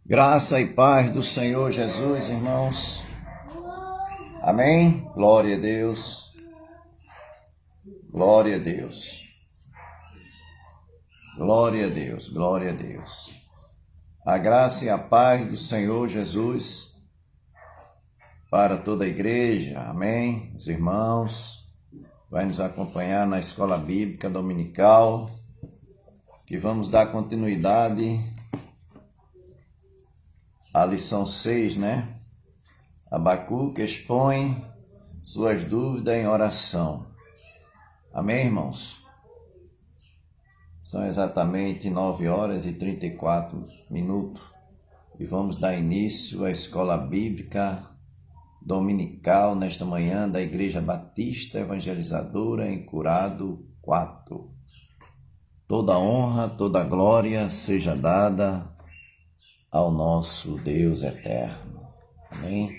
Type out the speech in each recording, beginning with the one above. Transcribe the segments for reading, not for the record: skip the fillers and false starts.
Graça e paz do Senhor Jesus, irmãos. Amém? Glória a Deus. Glória a Deus. Glória a Deus. Glória a Deus. A graça e a paz do Senhor Jesus para toda a igreja. Amém? Os irmãos vai nos acompanhar na escola bíblica dominical, que vamos dar continuidade à lição 6, né? Abacuque expõe suas dúvidas em oração. Amém, irmãos? São exatamente 9h34 e vamos dar início à escola bíblica dominical nesta manhã da Igreja Batista Evangelizadora em Curado 4. Toda honra, toda glória seja dada ao nosso Deus eterno. Amém?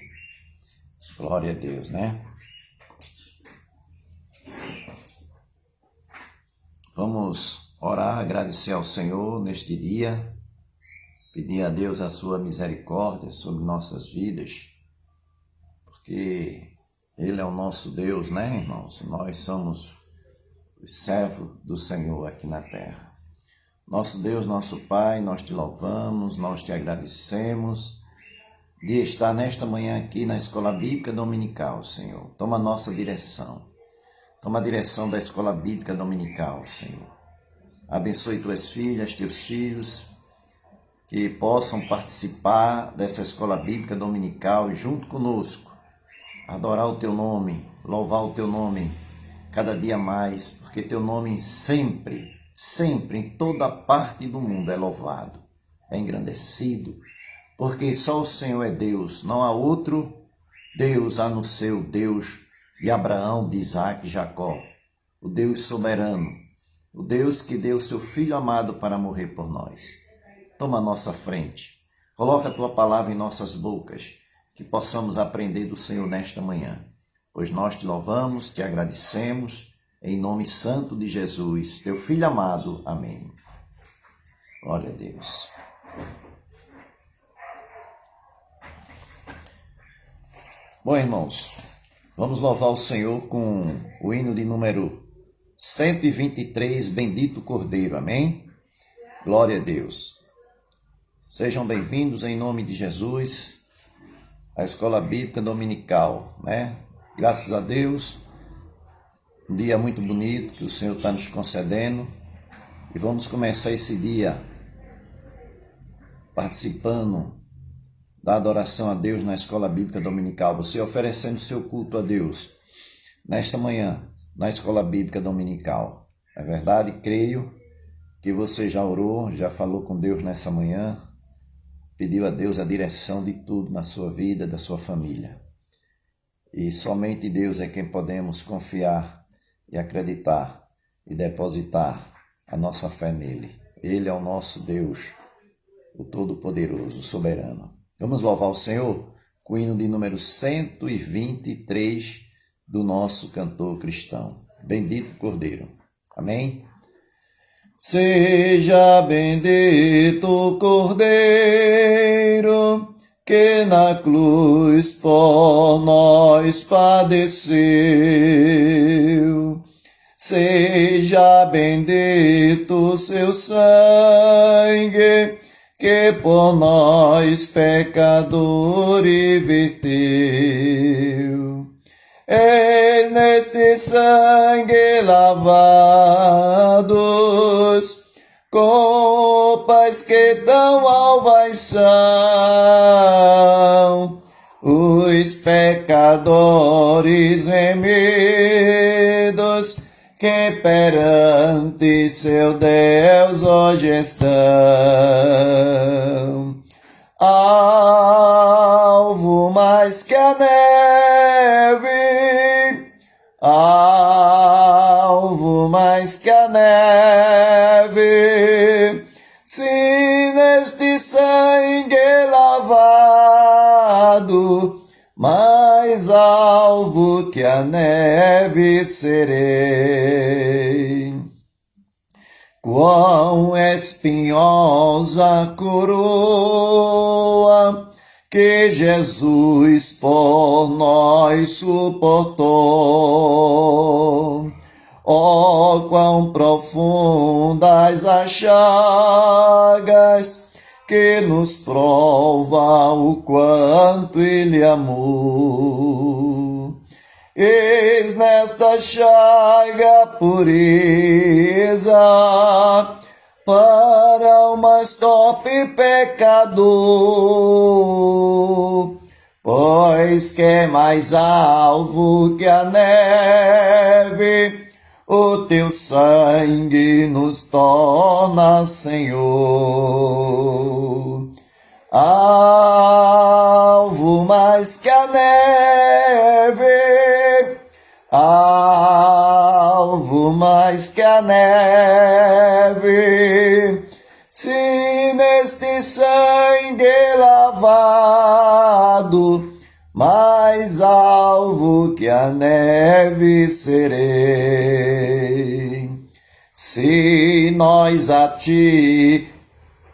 Glória a Deus, né? Vamos orar, agradecer ao Senhor neste dia, pedir a Deus a sua misericórdia sobre nossas vidas, porque Ele é o nosso Deus, né, irmãos? Nós somos os servos do Senhor aqui na terra. Nosso Deus, nosso Pai, nós te louvamos, nós te agradecemos de estar nesta manhã aqui na Escola Bíblica Dominical, Senhor. Toma a nossa direção. Toma a direção da Escola Bíblica Dominical, Senhor. Abençoe tuas filhas, teus filhos, que possam participar dessa Escola Bíblica Dominical junto conosco. Adorar o teu nome, louvar o teu nome cada dia mais, porque teu nome sempre, em toda parte do mundo é louvado, é engrandecido, porque só o Senhor é Deus, não há outro Deus a não ser o Deus de Abraão, de Isaac e Jacó, o Deus soberano, o Deus que deu seu Filho amado para morrer por nós. Toma a nossa frente, coloca a tua palavra em nossas bocas, que possamos aprender do Senhor nesta manhã, pois nós te louvamos, te agradecemos, em nome santo de Jesus, teu Filho amado. Amém. Glória a Deus. Bom, irmãos, vamos louvar o Senhor com o hino de número 123, Bendito Cordeiro. Amém? Glória a Deus. Sejam bem-vindos em nome de Jesus à Escola Bíblica Dominical, né? Graças a Deus, um dia muito bonito que o Senhor está nos concedendo, e vamos começar esse dia participando da adoração a Deus na Escola Bíblica Dominical, você oferecendo seu culto a Deus nesta manhã na Escola Bíblica Dominical. É verdade, creio que você já orou, já falou com Deus nessa manhã, pediu a Deus a direção de tudo na sua vida, da sua família. E somente Deus é quem podemos confiar e acreditar e depositar a nossa fé nele. Ele é o nosso Deus, o Todo-Poderoso, o Soberano. Vamos louvar o Senhor com o hino de número 123 do nosso cantor cristão. Bendito Cordeiro. Amém? Seja bendito Cordeiro, que na cruz por nós padeceu. Seja bendito seu sangue, que por nós pecadores verteu. E neste sangue lavados, copas que dão salvação, os pecadores remidos, que perante seu Deus hoje estão. Alvo mais que a neve, alvo mais que a neve, se neste sangue lavado, mais alvo que a neve serei. quão espinhosa coroa que Jesus por nós suportou. Oh, quão profundas as chagas que nos prova o quanto Ele amou. Eis nesta chaga pureza para o mais torpe pecador, pois que é mais alvo que a neve, o teu sangue nos torna Senhor. Alvo mais que a neve, alvo mais que a neve, se neste sangue lavado, mais alvo que a neve serei. Se nós a ti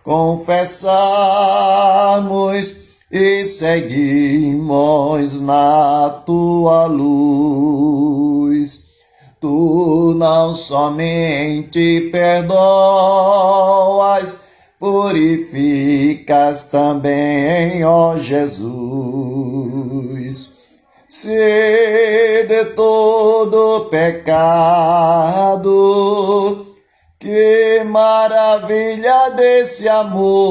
confessarmos e seguimos na tua luz, tu não somente perdoas, purificas também, ó Jesus. Se de todo pecado, que maravilha desse amor,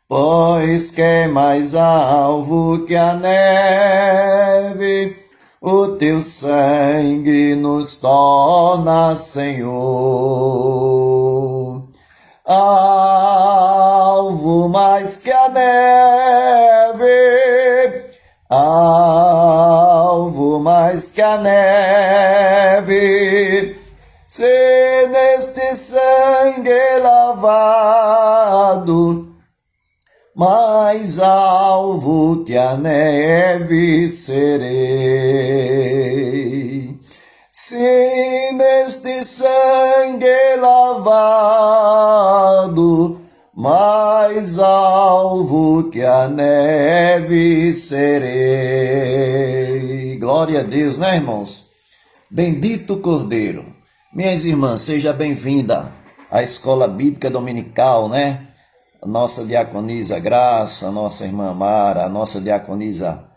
pois que é mais alvo que a neve, o teu sangue nos torna Senhor. Alvo mais que a neve, alvo mais que a neve, se neste sangue lavado, mais alvo que a neve serei. Se neste sangue lavado, mais alvo que a neve serei. Glória a Deus, né, irmãos? Bendito Cordeiro. Minhas irmãs, seja bem-vinda à Escola Bíblica Dominical, né? A nossa diaconisa Graça, a nossa irmã Mara, a nossa diaconisa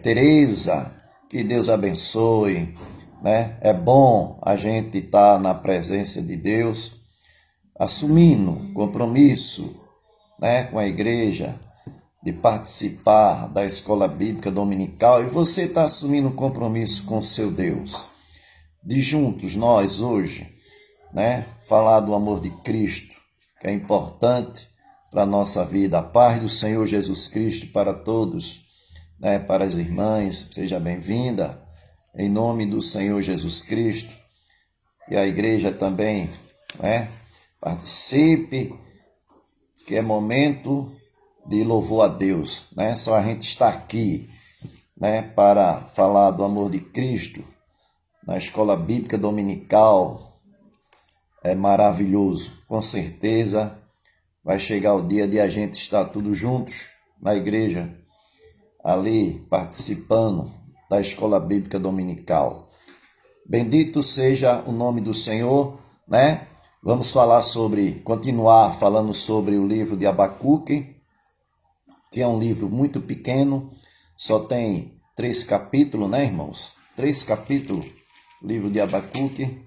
Tereza, que Deus abençoe, né? É bom a gente estar na presença de Deus, assumindo compromisso, né, com a igreja, de participar da Escola Bíblica Dominical, e você está assumindo compromisso com o seu Deus, de juntos nós hoje, né, falar do amor de Cristo, que é importante para a nossa vida. A paz do Senhor Jesus Cristo para todos, né, para as irmãs, seja bem-vinda, em nome do Senhor Jesus Cristo, e a igreja também, né, participe, que é momento de louvor a Deus, né, só a gente está aqui, né, para falar do amor de Cristo, na Escola Bíblica Dominical. É maravilhoso, com certeza vai chegar o dia de a gente estar todos juntos na igreja, ali participando da Escola Bíblica Dominical. Bendito seja o nome do Senhor, né? Vamos continuar falando sobre o livro de Abacuque, que é um livro muito pequeno, só tem 3 capítulos, né, irmãos? 3 capítulos, livro de Abacuque,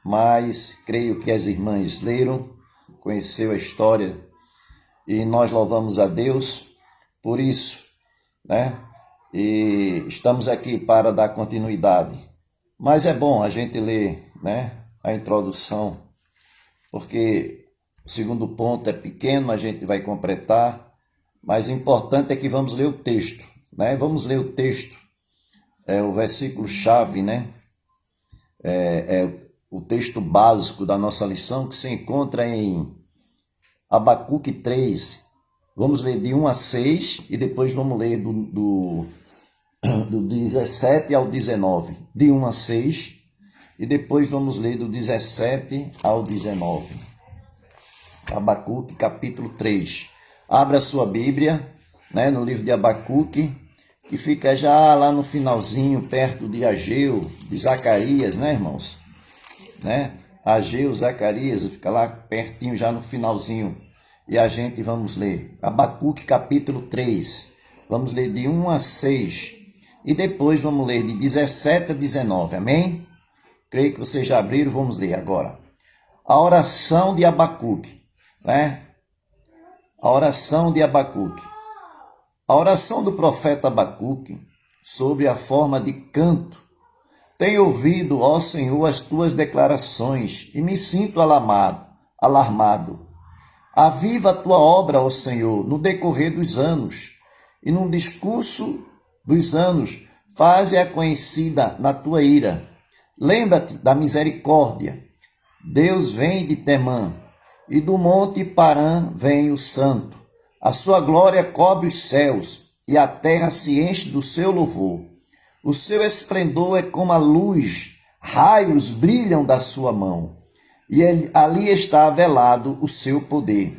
mas creio que as irmãs leram, conheceu a história, e nós louvamos a Deus por isso, né? E estamos aqui para dar continuidade. Mas é bom a gente ler, né, a introdução, porque o segundo ponto é pequeno, a gente vai completar, mas o importante é que vamos ler o texto, né? Vamos ler o texto, o versículo-chave, né? O texto básico da nossa lição, que se encontra em Abacuque 3. Vamos ler de 1 a 6 e depois vamos ler do 17 ao 19. De 1 a 6 e depois vamos ler do 17 ao 19. Abacuque, capítulo 3. Abra sua Bíblia, né, no livro de Abacuque, que fica já lá no finalzinho, perto de Ageu, de Zacarias, né, irmãos? Né? Ageu, Zacarias, fica lá pertinho, já no finalzinho. E a gente vamos ler Abacuque, capítulo 3. Vamos ler de 1 a 6. E depois vamos ler de 17 a 19, amém? Creio que vocês já abriram, vamos ler agora. A oração de Abacuque, né? A oração de Abacuque. A oração do profeta Abacuque, sobre a forma de canto. Tenho ouvido, ó Senhor, as tuas declarações e me sinto alarmado. Aviva a tua obra, ó Senhor, no decorrer dos anos, e no discurso dos anos, faze-a conhecida na tua ira. Lembra-te da misericórdia. Deus vem de Temã, e do monte Parã vem o santo. A sua glória cobre os céus, e a terra se enche do seu louvor. O seu esplendor é como a luz, raios brilham da sua mão, e ali está velado o seu poder.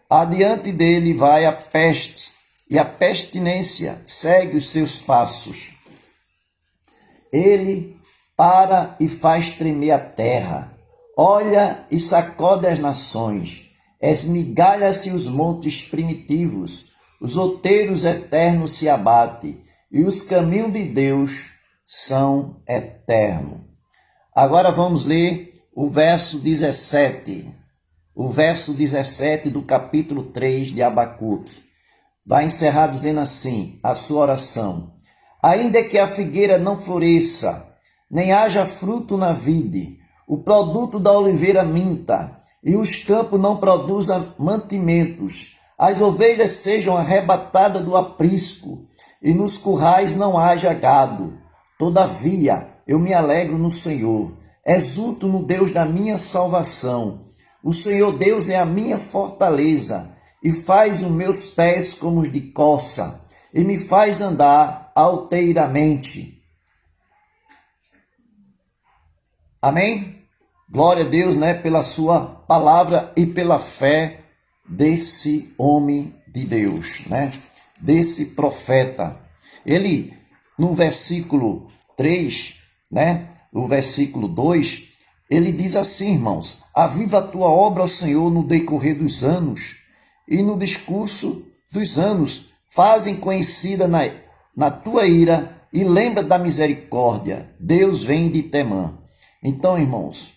Adiante dele vai a peste, e a pestilência segue os seus passos. Ele para e faz tremer a terra, olha e sacode as nações, esmigalha-se os montes primitivos, os outeiros eternos se abatem, e os caminhos de Deus são eternos. Agora vamos ler o verso 17. O verso 17 do capítulo 3 de Abacuque. Vai encerrar dizendo assim, a sua oração. Ainda que a figueira não floresça, nem haja fruto na vide, o produto da oliveira minta, e os campos não produzam mantimentos, as ovelhas sejam arrebatadas do aprisco, e nos currais não haja gado. Todavia, eu me alegro no Senhor, exulto no Deus da minha salvação. O Senhor Deus é a minha fortaleza, e faz os meus pés como os de corça, e me faz andar alteiramente. Amém? Glória a Deus, né, pela sua palavra e pela fé desse homem de Deus, né? Desse profeta. Ele, no versículo 3, né? No versículo 2, ele diz assim, irmãos: aviva a tua obra, ó Senhor, no decorrer dos anos, e no discurso dos anos, fazem conhecida na tua ira, e lembra da misericórdia. Deus vem de Temã. Então, irmãos,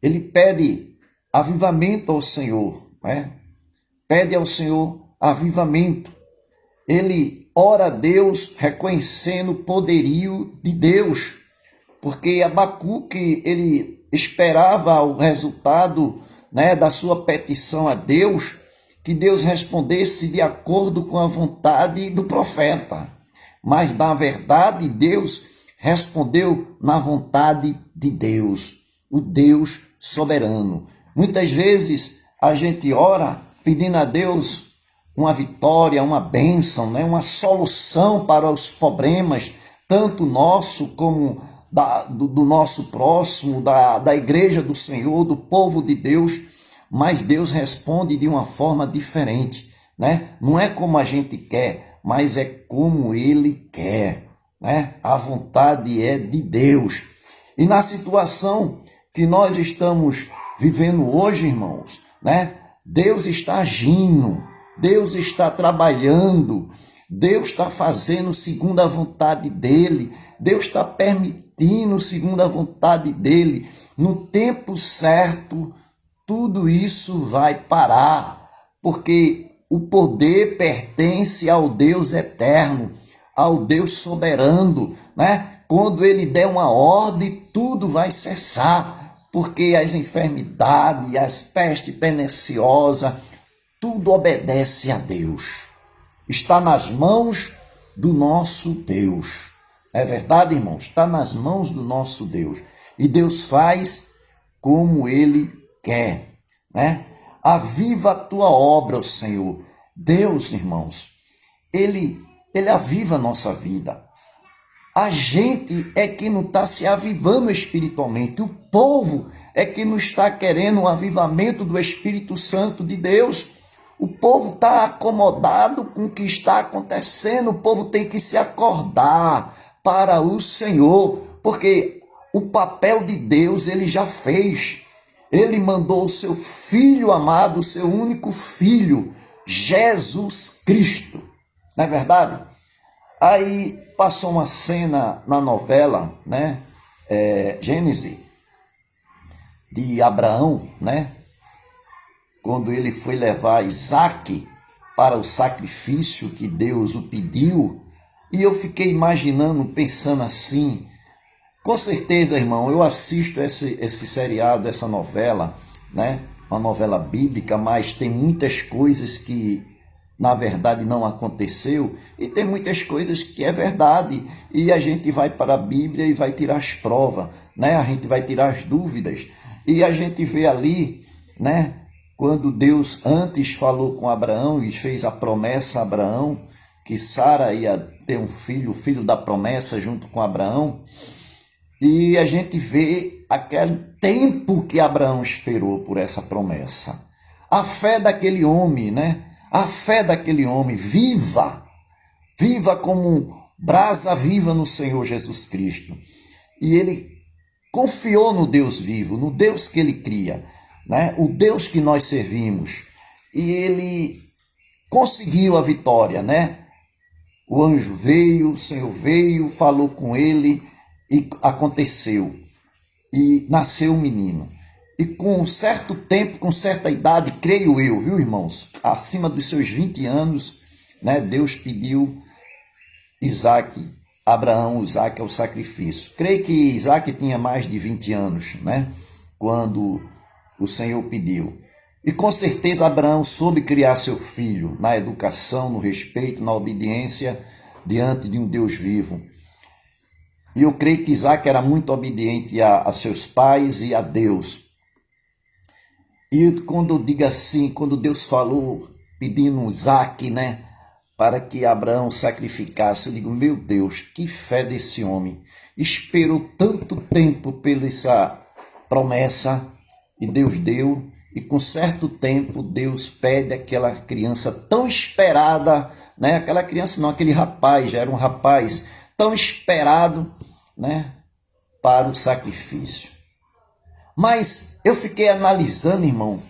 ele pede avivamento ao Senhor, né? Pede ao Senhor avivamento. Ele ora a Deus reconhecendo o poderio de Deus, porque Abacuque, ele esperava o resultado, né, da sua petição a Deus, que Deus respondesse de acordo com a vontade do profeta. Mas, na verdade, Deus respondeu na vontade de Deus, o Deus soberano. Muitas vezes a gente ora pedindo a Deus uma vitória, uma bênção, né? Uma solução para os problemas, tanto nosso como do nosso próximo, da igreja do Senhor, do povo de Deus, mas Deus responde de uma forma diferente, né? Não é como a gente quer, mas é como Ele quer, né? A vontade é de Deus. E na situação que nós estamos vivendo hoje, irmãos, né? Deus está agindo, Deus está trabalhando, Deus está fazendo segundo a vontade dEle, Deus está permitindo segundo a vontade dEle. No tempo certo, tudo isso vai parar, porque o poder pertence ao Deus eterno, ao Deus soberano, né? Quando Ele der uma ordem, tudo vai cessar, porque as enfermidades, as pestes perniciosas, tudo obedece a Deus. Está nas mãos do nosso Deus. É verdade, irmãos? Está nas mãos do nosso Deus. E Deus faz como Ele quer, né? Aviva a tua obra, ó Senhor. Deus, irmãos, Ele aviva a nossa vida. A gente é que não está se avivando espiritualmente. O povo é que não está querendo um avivamento do Espírito Santo de Deus. O povo está acomodado com o que está acontecendo. O povo tem que se acordar para o Senhor, porque o papel de Deus ele já fez. Ele mandou o seu Filho amado, o seu único Filho, Jesus Cristo. Não é verdade? Aí passou uma cena na novela, né? Gênesis, de Abraão, né? Quando ele foi levar Isaque para o sacrifício que Deus o pediu. E eu fiquei imaginando, pensando assim, com certeza, irmão, eu assisto esse seriado, essa novela, né? Uma novela bíblica, mas tem muitas coisas que na verdade não aconteceu, e tem muitas coisas que é verdade, e a gente vai para a Bíblia e vai tirar as provas, né? A gente vai tirar as dúvidas, e a gente vê ali, né? Quando Deus antes falou com Abraão e fez a promessa a Abraão, que Sara ia ter um filho, o filho da promessa junto com Abraão, e a gente vê aquele tempo que Abraão esperou por essa promessa. A fé daquele homem, né? A fé daquele homem viva como brasa viva no Senhor Jesus Cristo. E ele confiou no Deus vivo, no Deus que ele cria, né? O Deus que nós servimos. E ele conseguiu a vitória, né? O anjo veio, o Senhor veio, falou com ele e aconteceu. E nasceu um menino. E com um certo tempo, com certa idade, creio eu, viu, irmãos? Acima dos seus 20 anos, né, Deus pediu Abraão, Isaque ao sacrifício. Creio que Isaque tinha mais de 20 anos, né, quando o Senhor pediu. E com certeza Abraão soube criar seu filho na educação, no respeito, na obediência diante de um Deus vivo. E eu creio que Isaque era muito obediente a seus pais e a Deus. E quando eu digo assim, quando Deus falou, pedindo Isaque, né, para que Abraão sacrificasse, eu digo, meu Deus, que fé desse homem. Esperou tanto tempo pela essa promessa e Deus deu, e com certo tempo Deus pede aquela criança tão esperada, né, aquela criança não, aquele rapaz, já era um rapaz tão esperado, né, para o sacrifício. Mas eu fiquei analisando, irmão,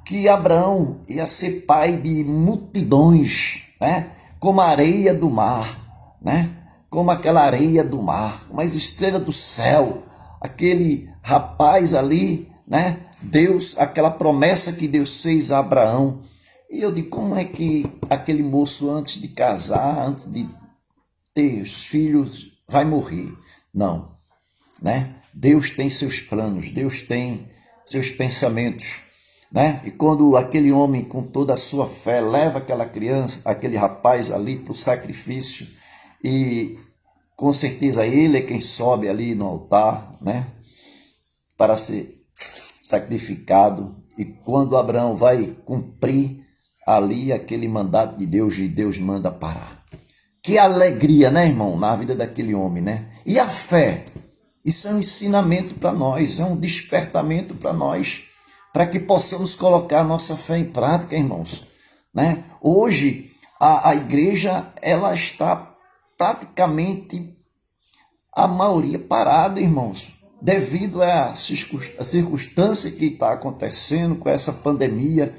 que Abraão ia ser pai de multidões, né? Como a areia do mar, né? Como aquela areia do mar, como as estrelas do céu, aquele rapaz ali, né? Deus, aquela promessa que Deus fez a Abraão. E eu digo, como é que aquele moço antes de casar, antes de ter os filhos, vai morrer? Não, né? Deus tem seus planos, Deus tem seus pensamentos, né? E quando aquele homem com toda a sua fé leva aquela criança, aquele rapaz ali para o sacrifício, e com certeza ele é quem sobe ali no altar, né? Para ser sacrificado. E quando Abraão vai cumprir ali aquele mandato de Deus, e Deus manda parar. Que alegria, né, irmão, na vida daquele homem, né? E a fé? Isso é um ensinamento para nós, é um despertamento para nós, para que possamos colocar a nossa fé em prática, irmãos, né? Hoje, a igreja, ela está praticamente, a maioria parada, irmãos, devido à circunstância que está acontecendo com essa pandemia.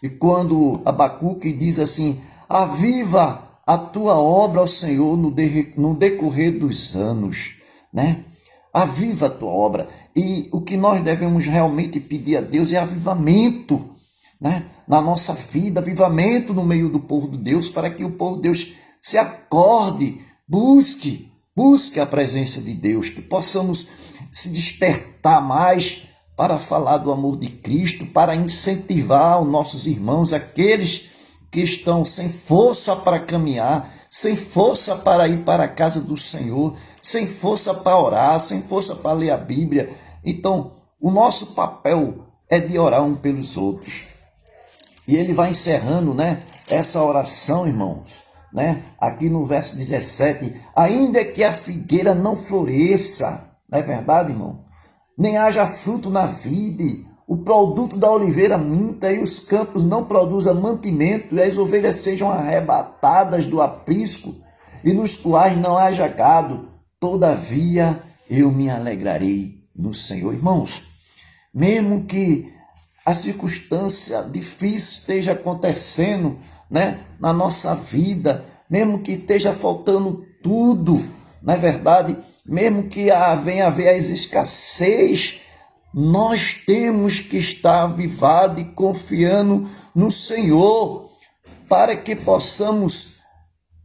E quando Abacuque diz assim, aviva a tua obra ao Senhor no decorrer dos anos, né? Aviva a tua obra. E o que nós devemos realmente pedir a Deus é avivamento, né? Na nossa vida, avivamento no meio do povo de Deus, para que o povo de Deus se acorde, busque a presença de Deus, que possamos se despertar mais para falar do amor de Cristo, para incentivar os nossos irmãos, aqueles que estão sem força para caminhar, sem força para ir para a casa do Senhor, sem força para orar, sem força para ler a Bíblia. Então, o nosso papel é de orar um pelos outros. E ele vai encerrando, né, essa oração, irmãos, né? Aqui no verso 17, ainda que a figueira não floresça, não é verdade, irmão? Nem haja fruto na vide, o produto da oliveira minta e os campos não produzam mantimento, e as ovelhas sejam arrebatadas do aprisco, e nos quais não haja gado, todavia eu me alegrarei no Senhor. Irmãos, mesmo que a circunstância difícil esteja acontecendo, né, na nossa vida, mesmo que esteja faltando tudo, não é verdade? Mesmo que venha haver as escassez, nós temos que estar avivados e confiando no Senhor, para que possamos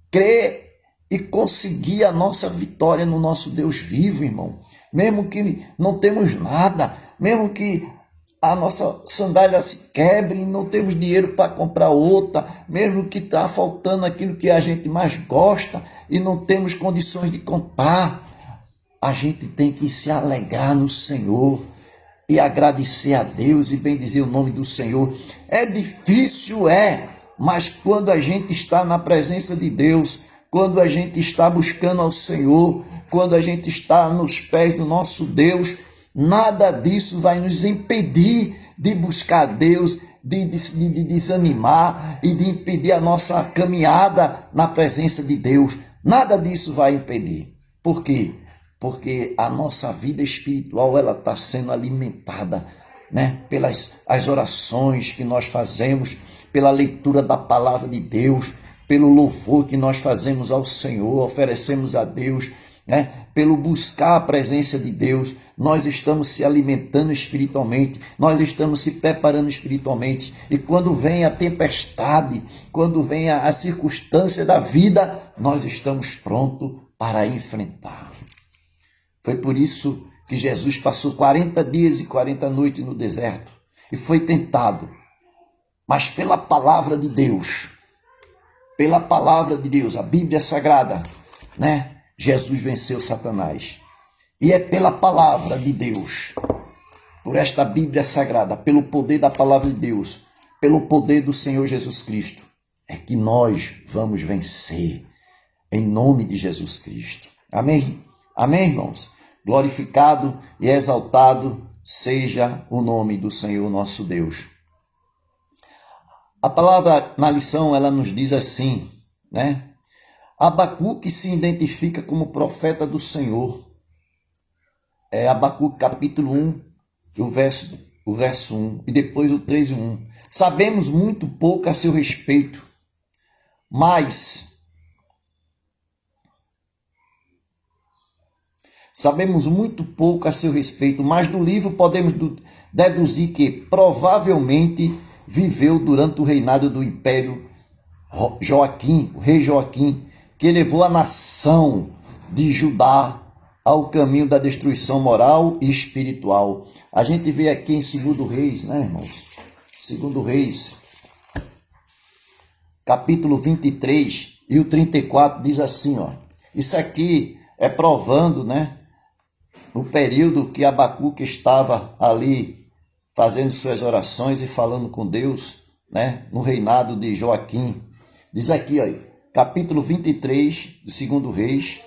crer e conseguir a nossa vitória no nosso Deus vivo, irmão. Mesmo que não temos nada, mesmo que a nossa sandália se quebre e não temos dinheiro para comprar outra, mesmo que está faltando aquilo que a gente mais gosta e não temos condições de comprar, a gente tem que se alegrar no Senhor e agradecer a Deus e bendizer o nome do Senhor. É difícil, mas quando a gente está na presença de Deus, quando a gente está buscando ao Senhor, quando a gente está nos pés do nosso Deus, nada disso vai nos impedir de buscar Deus, de desanimar e de impedir a nossa caminhada na presença de Deus. Nada disso vai impedir. Por quê? Porque a nossa vida espiritual ela está sendo alimentada, né, pelas as orações que nós fazemos, pela leitura da palavra de Deus, pelo louvor que nós fazemos ao Senhor, oferecemos a Deus, né, pelo buscar a presença de Deus. Nós estamos se alimentando espiritualmente, nós estamos se preparando espiritualmente, e quando vem a tempestade, quando vem a circunstância da vida, nós estamos prontos para enfrentar. Foi por isso que Jesus passou 40 dias e 40 noites no deserto e foi tentado. Mas pela palavra de Deus, a Bíblia Sagrada, né? Jesus venceu Satanás. E é pela palavra de Deus, por esta Bíblia Sagrada, pelo poder da palavra de Deus, pelo poder do Senhor Jesus Cristo, é que nós vamos vencer, em nome de Jesus Cristo. Amém? Amém, irmãos? Glorificado e exaltado seja o nome do Senhor nosso Deus. A palavra na lição, ela nos diz assim, né? Abacuque se identifica como profeta do Senhor. É Abacuque capítulo 1, o verso 1, e depois o 3 e 1. Sabemos muito pouco a seu respeito, mas do livro podemos deduzir que provavelmente viveu durante o reinado do Império Joaquim, o rei Joaquim, que levou a nação de Judá ao caminho da destruição moral e espiritual. A gente vê aqui em 2 Reis, né, irmãos? 2 Reis, capítulo 23 e o 34 diz assim, ó. Isso aqui é provando, né, no período que Abacuque estava ali fazendo suas orações e falando com Deus, né, no reinado de Joaquim. Diz aqui, ó, capítulo 23 do 2 Reis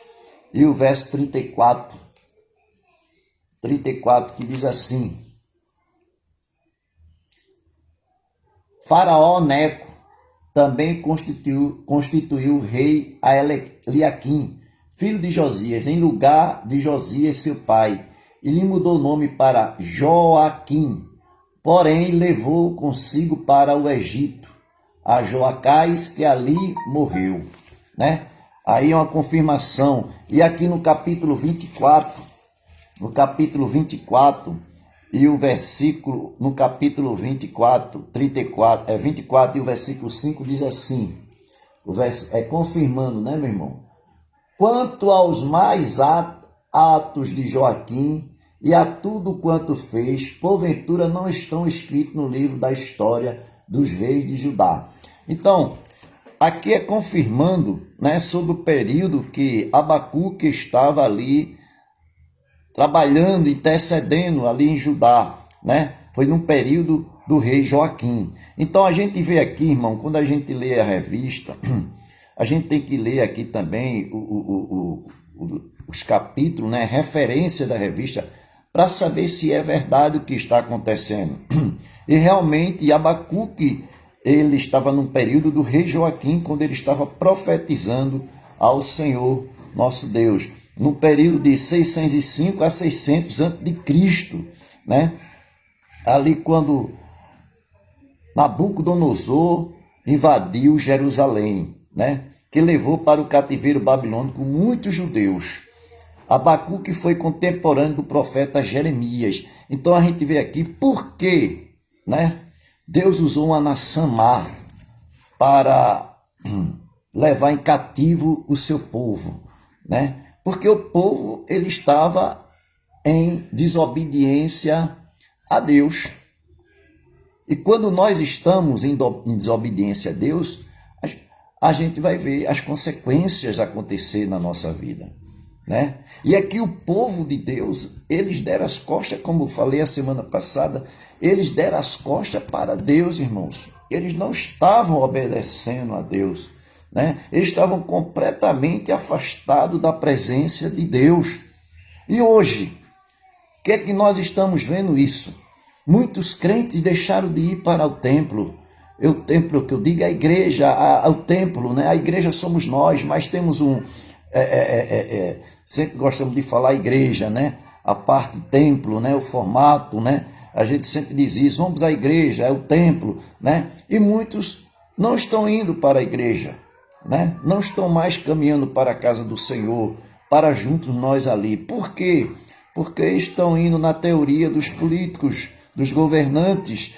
e o verso 34, que diz assim: Faraó Neco também constituiu o rei a Eliaquim, filho de Josias, em lugar de Josias, seu pai, e lhe mudou o nome para Joaquim. Porém, levou consigo para o Egito a Joacás, que ali morreu, né? Aí é uma confirmação. E aqui no capítulo 24, e o versículo, no capítulo 24 e o versículo 5 diz assim, confirmando, né, meu irmão? Quanto aos mais atos de Joaquim e a tudo quanto fez, porventura não estão escritos no livro da história dos reis de Judá. Então, aqui é confirmando, né, sobre o período que Abacuque estava ali trabalhando, intercedendo ali em Judá, né? Foi num período do rei Joaquim. Então a gente vê aqui, irmão, quando a gente lê a revista, A gente tem que ler aqui também os capítulos, né, referência da revista, para saber se é verdade o que está acontecendo. E realmente Abacuque, ele estava num período do rei Joaquim, quando ele estava profetizando ao Senhor nosso Deus, no período de 605 a 600 a.C., né? Ali quando Nabucodonosor invadiu Jerusalém, né? Que levou para o cativeiro babilônico muitos judeus. Abacuque foi contemporâneo do profeta Jeremias. Então a gente vê aqui por que, né, Deus usou uma nação má para levar em cativo o seu povo, né? Porque o povo ele estava em desobediência a Deus. E quando nós estamos em desobediência a Deus, a gente vai ver as consequências acontecer na nossa vida, né? E aqui o povo de Deus, eles deram as costas, como eu falei a semana passada, eles deram as costas para Deus, irmãos. Eles não estavam obedecendo a Deus, né? Eles estavam completamente afastados da presença de Deus. E hoje, o que é que nós estamos vendo isso? Muitos crentes deixaram de ir para o templo. O templo que eu digo é a igreja, o templo, né? A igreja somos nós, mas temos sempre gostamos de falar igreja, né? A parte templo, né? O formato, né? A gente sempre diz isso, vamos à igreja, é o templo, né? E muitos não estão indo para a igreja, né? Não estão mais caminhando para a casa do Senhor, para juntos nós ali. Por quê? Porque estão indo na teoria dos políticos, dos governantes,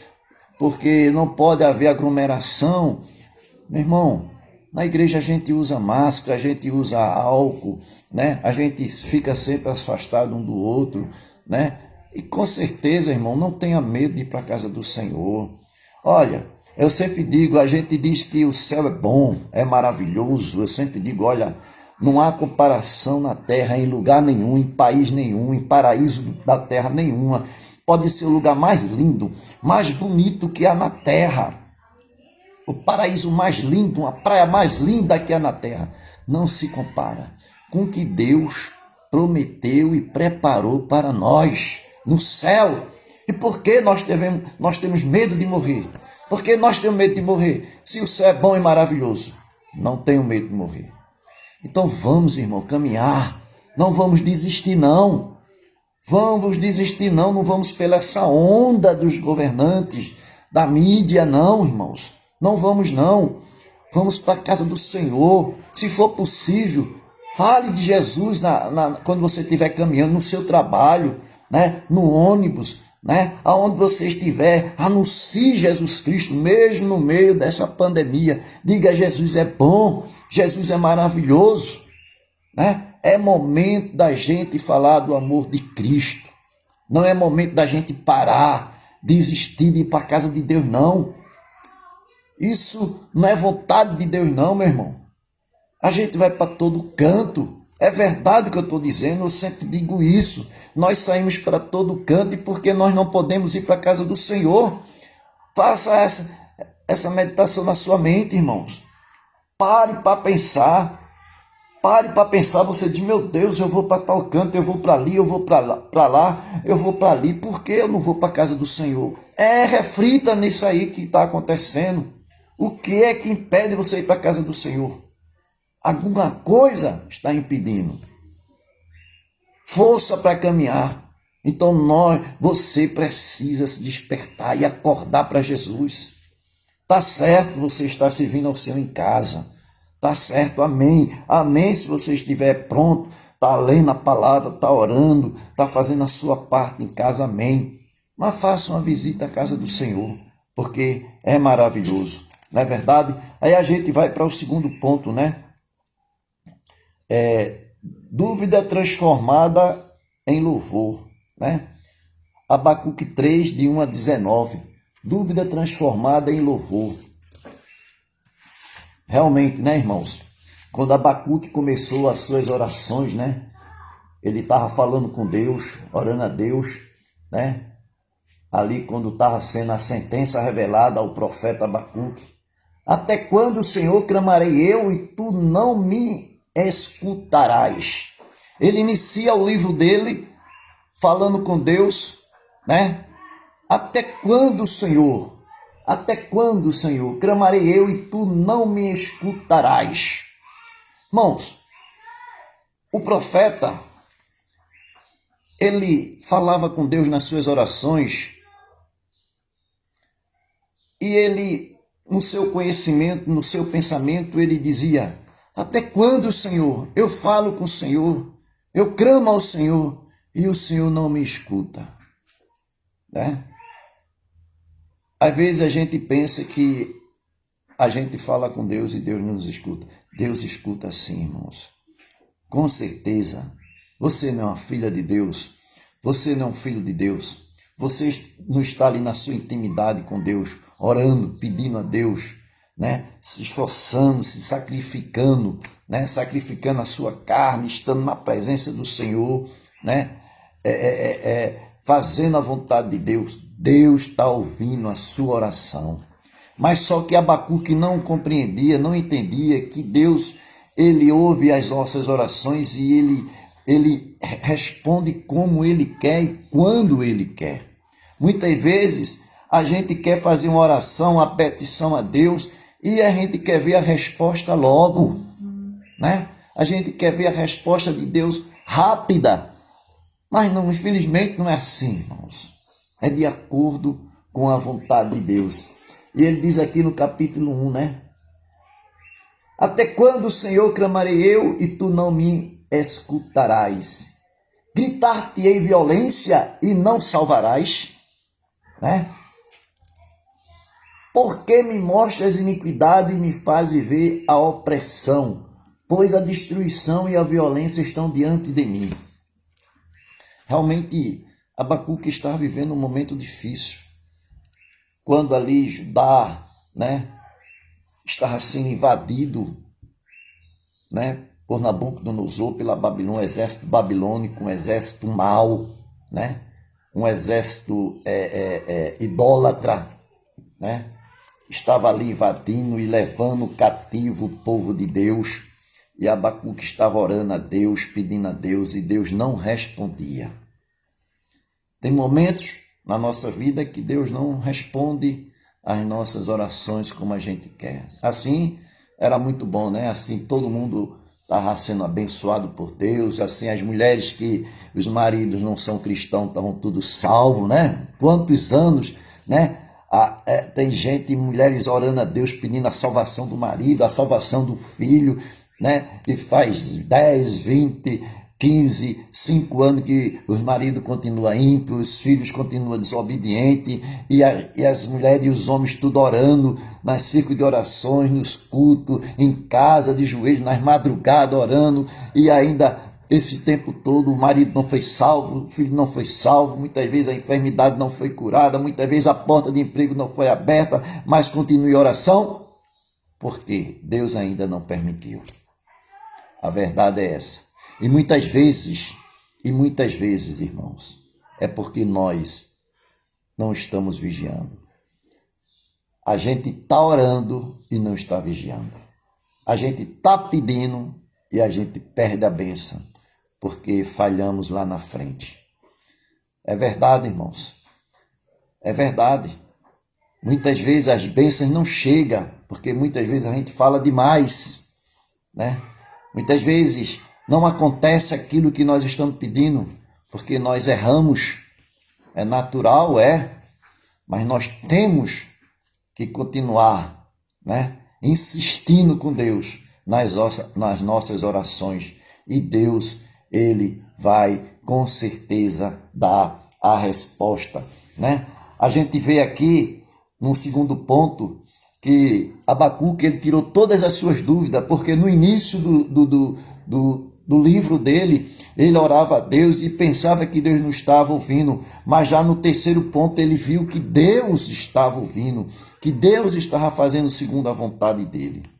porque não pode haver aglomeração. Meu irmão, na igreja a gente usa máscara, a gente usa álcool, né? A gente fica sempre afastado um do outro, né? E com certeza, irmão, não tenha medo de ir para a casa do Senhor. Olha, eu sempre digo, a gente diz que o céu é bom, é maravilhoso. Eu sempre digo, olha, não há comparação na terra, em lugar nenhum, em país nenhum, em paraíso da terra nenhuma. Pode ser o lugar mais lindo, mais bonito que há na terra. O paraíso mais lindo, uma praia mais linda que há na terra. Não se compara com o que Deus prometeu e preparou para nós no céu. E por que nós temos medo de morrer? Por que nós temos medo de morrer? Se o céu é bom e maravilhoso, não tenho medo de morrer. Então vamos, irmão, caminhar. Não vamos desistir, não. Vamos desistir, não. Não vamos pela essa onda dos governantes, da mídia, não, irmãos. Não vamos, não. Vamos para a casa do Senhor. Se for possível, fale de Jesus quando você estiver caminhando no seu trabalho, né? No ônibus, né? Aonde você estiver, anuncie Jesus Cristo, mesmo no meio dessa pandemia. Diga, Jesus é bom, Jesus é maravilhoso, né? É momento da gente falar do amor de Cristo. Não é momento da gente parar, desistir de ir para a casa de Deus, não. Isso não é vontade de Deus, não, meu irmão. A gente vai para todo canto. É verdade o que eu estou dizendo, eu sempre digo isso. Nós saímos para todo canto e por que nós não podemos ir para a casa do Senhor? Faça essa meditação na sua mente, irmãos. Pare para pensar. Pare para pensar, você diz, meu Deus, eu vou para tal canto, eu vou para ali, eu vou para lá, eu vou para ali. Por que eu não vou para a casa do Senhor? Reflita nisso aí que está acontecendo. O que é que impede você ir para a casa do Senhor? Alguma coisa está impedindo. Força para caminhar. Então você precisa se despertar e acordar para Jesus. Tá certo você estar servindo ao Senhor em casa. Tá certo, amém. Amém se você estiver pronto, tá lendo a palavra, tá orando, tá fazendo a sua parte em casa, amém. Mas faça uma visita à casa do Senhor, porque é maravilhoso, não é verdade? Aí a gente vai para o segundo ponto, né? Dúvida transformada em louvor, né? Abacuque 3, de 1 a 19. Dúvida transformada em louvor. Realmente, né, irmãos? Quando Abacuque começou as suas orações, né? Ele estava falando com Deus, orando a Deus, né? Ali quando estava sendo a sentença revelada ao profeta Abacuque. Até quando, Senhor, clamarei eu e tu não me escutarás? Ele inicia o livro dele falando com Deus, né? Até quando, Senhor? Até quando, Senhor? Clamarei eu e tu não me escutarás. Irmãos, o profeta, ele falava com Deus nas suas orações e ele, no seu conhecimento, no seu pensamento, ele dizia: até quando, Senhor? Eu falo com o Senhor, eu clamo ao Senhor e o Senhor não me escuta, né? Às vezes a gente pensa que a gente fala com Deus e Deus não nos escuta. Deus escuta sim, irmãos. Com certeza. Você não é uma filha de Deus. Você não é um filho de Deus. Você não está ali na sua intimidade com Deus, orando, pedindo a Deus, né? Se esforçando, se sacrificando, né? Sacrificando a sua carne, estando na presença do Senhor, né? Fazendo a vontade de Deus. Deus está ouvindo a sua oração. Mas só que Abacuque não compreendia, não entendia que Deus, ele ouve as nossas orações e ele responde como ele quer e quando ele quer. Muitas vezes a gente quer fazer uma oração, uma petição a Deus e a gente quer ver a resposta logo, né? A gente quer ver a resposta de Deus rápida. Mas não, infelizmente não é assim, irmãos. É de acordo com a vontade de Deus. E ele diz aqui no capítulo 1, né? Até quando, Senhor, clamarei eu e tu não me escutarás? Gritar-te-ei violência e não salvarás, né? Por que me mostras iniquidade e me fazes ver a opressão? Pois a destruição e a violência estão diante de mim. Realmente, Abacuque está vivendo um momento difícil. Quando ali Judá, né, estava sendo invadido, né, por Nabucodonosor, pela Babilônia, um exército babilônico, um exército mau, né, um exército idólatra, né, estava ali invadindo e levando cativo o povo de Deus. E Abacuque estava orando a Deus, pedindo a Deus, e Deus não respondia. Tem momentos na nossa vida que Deus não responde às nossas orações como a gente quer. Assim, era muito bom, né? Assim, todo mundo estava sendo abençoado por Deus. Assim, as mulheres que os maridos não são cristãos estavam tudo salvo, né? Quantos anos, né? Tem gente, mulheres orando a Deus, pedindo a salvação do marido, a salvação do filho, né? E faz 10, 20, 15, 5 anos que os maridos continuam ímpios, os filhos continuam desobedientes, e as mulheres e os homens tudo orando, nas círculos de orações, nos cultos, em casa, de joelhos, nas madrugadas orando, e ainda esse tempo todo o marido não foi salvo, o filho não foi salvo, muitas vezes a enfermidade não foi curada, muitas vezes a porta de emprego não foi aberta, mas continue a oração, porque Deus ainda não permitiu. A verdade é essa. E muitas vezes, irmãos, é porque nós não estamos vigiando. A gente está orando e não está vigiando. A gente está pedindo e a gente perde a bênção, porque falhamos lá na frente. É verdade, irmãos. É verdade. Muitas vezes as bênçãos não chegam, porque muitas vezes a gente fala demais, né? Muitas vezes não acontece aquilo que nós estamos pedindo, porque nós erramos. É natural, mas nós temos que continuar, né, insistindo com Deus nas nossas orações. E Deus, ele vai com certeza dar a resposta, né? A gente vê aqui, no segundo ponto, que Abacuque ele tirou todas as suas dúvidas, porque no início do livro dele, ele orava a Deus e pensava que Deus não estava ouvindo, mas já no terceiro ponto ele viu que Deus estava ouvindo, que Deus estava fazendo segundo a vontade dele.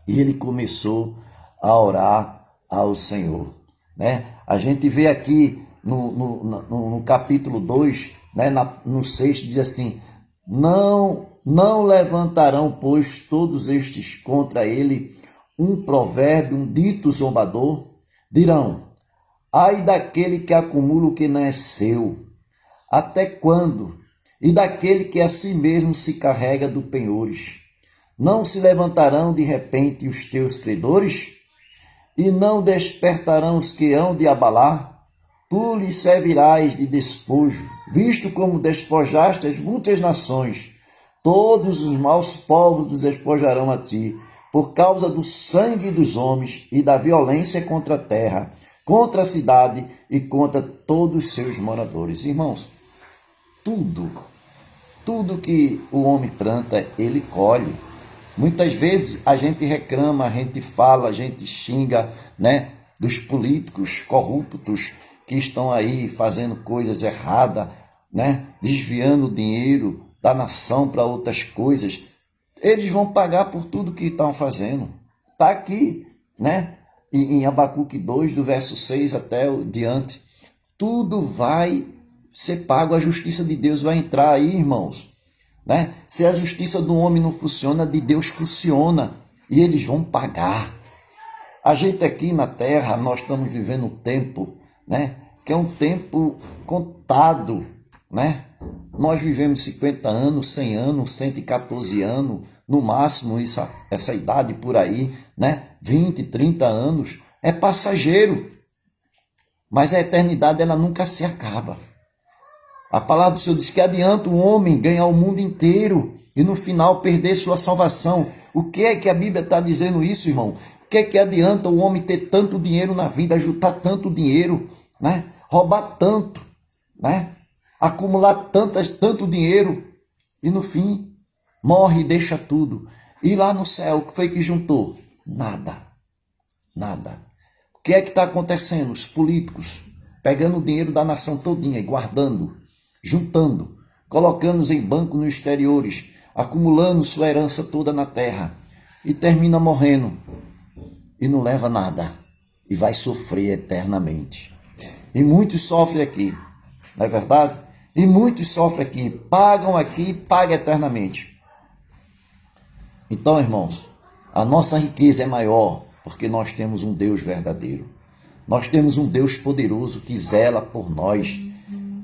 E ele começou a orar ao Senhor, né? A gente vê aqui no capítulo 2, né, no 6, diz assim: não Não levantarão, pois, todos estes contra ele um provérbio, um dito zombador? Dirão: ai daquele que acumula o que não é seu, até quando? E daquele que a si mesmo se carrega do penhores. Não se levantarão de repente os teus credores? E não despertarão os que hão de abalar? Tu lhes servirás de despojo, visto como despojaste as muitas nações. Todos os maus povos os despojarão a ti, por causa do sangue dos homens e da violência contra a terra, contra a cidade e contra todos os seus moradores. Irmãos, tudo que o homem planta, ele colhe. Muitas vezes a gente reclama, a gente fala, a gente xinga, né, dos políticos corruptos que estão aí fazendo coisas erradas, né, desviando dinheiro da nação para outras coisas. Eles vão pagar por tudo que estão fazendo. Está aqui, né, em Abacuque 2, do verso 6 até o diante. Tudo vai ser pago, a justiça de Deus vai entrar aí, irmãos. Né? Se a justiça do homem não funciona, de Deus funciona. E eles vão pagar. A gente aqui na terra, nós estamos vivendo um tempo, né, que é um tempo contado. Né? Nós vivemos 50 anos, 100 anos, 114 anos, no máximo essa idade por aí, né? 20, 30 anos. É passageiro. Mas a eternidade, ela nunca se acaba. A palavra do Senhor diz que adianta o homem ganhar o mundo inteiro e no final perder sua salvação. O que é que a Bíblia está dizendo isso, irmão? O que é que adianta o homem ter tanto dinheiro na vida, juntar tanto dinheiro, né? Roubar tanto, né? Acumular tanto dinheiro e no fim morre e deixa tudo. E lá no céu, o que foi que juntou? Nada. O que é que está acontecendo? Os políticos pegando o dinheiro da nação todinha e guardando, juntando, colocando em banco nos exteriores, acumulando sua herança toda na terra e termina morrendo e não leva nada e vai sofrer eternamente. E muitos sofrem aqui, não é verdade? E muitos sofrem aqui, pagam eternamente. Então, irmãos, a nossa riqueza é maior porque nós temos um Deus verdadeiro. Nós temos um Deus poderoso que zela por nós.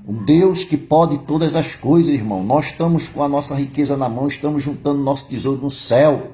Um Deus que pode todas as coisas, irmão. Nós estamos com a nossa riqueza na mão, estamos juntando nosso tesouro no céu.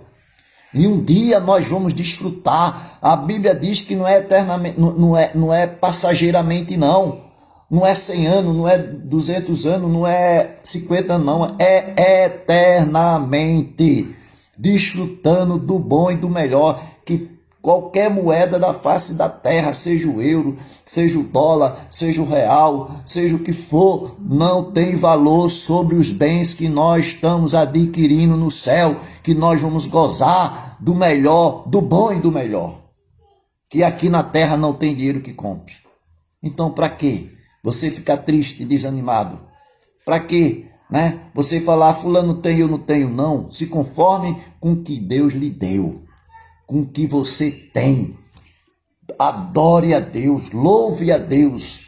E um dia nós vamos desfrutar. A Bíblia diz que não é eternamente, não é passageiramente, não. Não é 100 anos, não é 200 anos, não é 50 anos, não. É eternamente. Desfrutando do bom e do melhor, que qualquer moeda da face da terra, seja o euro, seja o dólar, seja o real, seja o que for, não tem valor sobre os bens que nós estamos adquirindo no céu, que nós vamos gozar do melhor, do bom e do melhor. Que aqui na terra não tem dinheiro que compre. Então, para quê? Você ficar triste e desanimado? Para quê? Né? Você falar, fulano tem, eu não tenho, não. Se conforme com o que Deus lhe deu, com o que você tem. Adore a Deus, louve a Deus,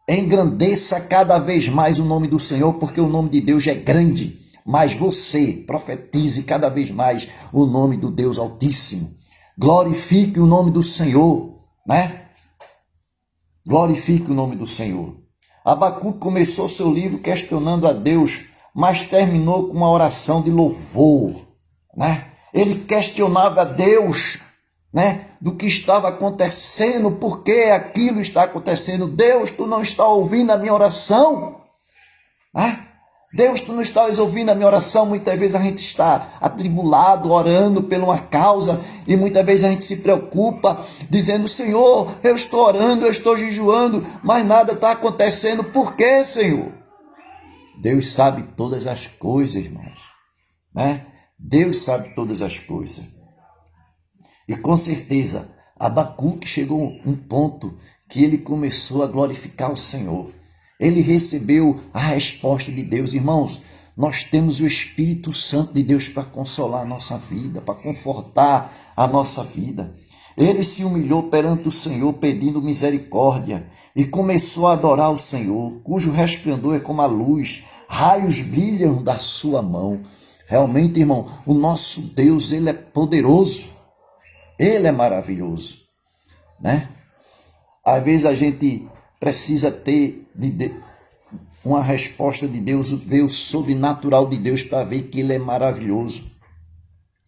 engrandeça cada vez mais o nome do Senhor, porque o nome de Deus é grande, mas você profetize cada vez mais o nome do Deus Altíssimo. Glorifique o nome do Senhor, né? Glorifique o nome do Senhor. Abacuque começou seu livro questionando a Deus, mas terminou com uma oração de louvor, né? Ele questionava a Deus, né, do que estava acontecendo, por que aquilo está acontecendo. Deus, tu não está ouvindo a minha oração? Deus, tu não estás ouvindo a minha oração? Muitas vezes a gente está atribulado, orando por uma causa, e muitas vezes a gente se preocupa, dizendo, Senhor, eu estou orando, eu estou jejuando, mas nada está acontecendo. Por quê, Senhor? Deus sabe todas as coisas, irmãos, né? Deus sabe todas as coisas. E com certeza, Abacuque chegou a um ponto que ele começou a glorificar o Senhor. Ele recebeu a resposta de Deus. Irmãos, nós temos o Espírito Santo de Deus para consolar a nossa vida, para confortar a nossa vida. Ele se humilhou perante o Senhor, pedindo misericórdia, e começou a adorar o Senhor, cujo resplendor é como a luz, raios brilham da sua mão. Realmente, irmão, o nosso Deus, ele é poderoso. Ele é maravilhoso, né? Às vezes a gente precisa ter uma resposta de Deus, ver o sobrenatural de Deus para ver que ele é maravilhoso.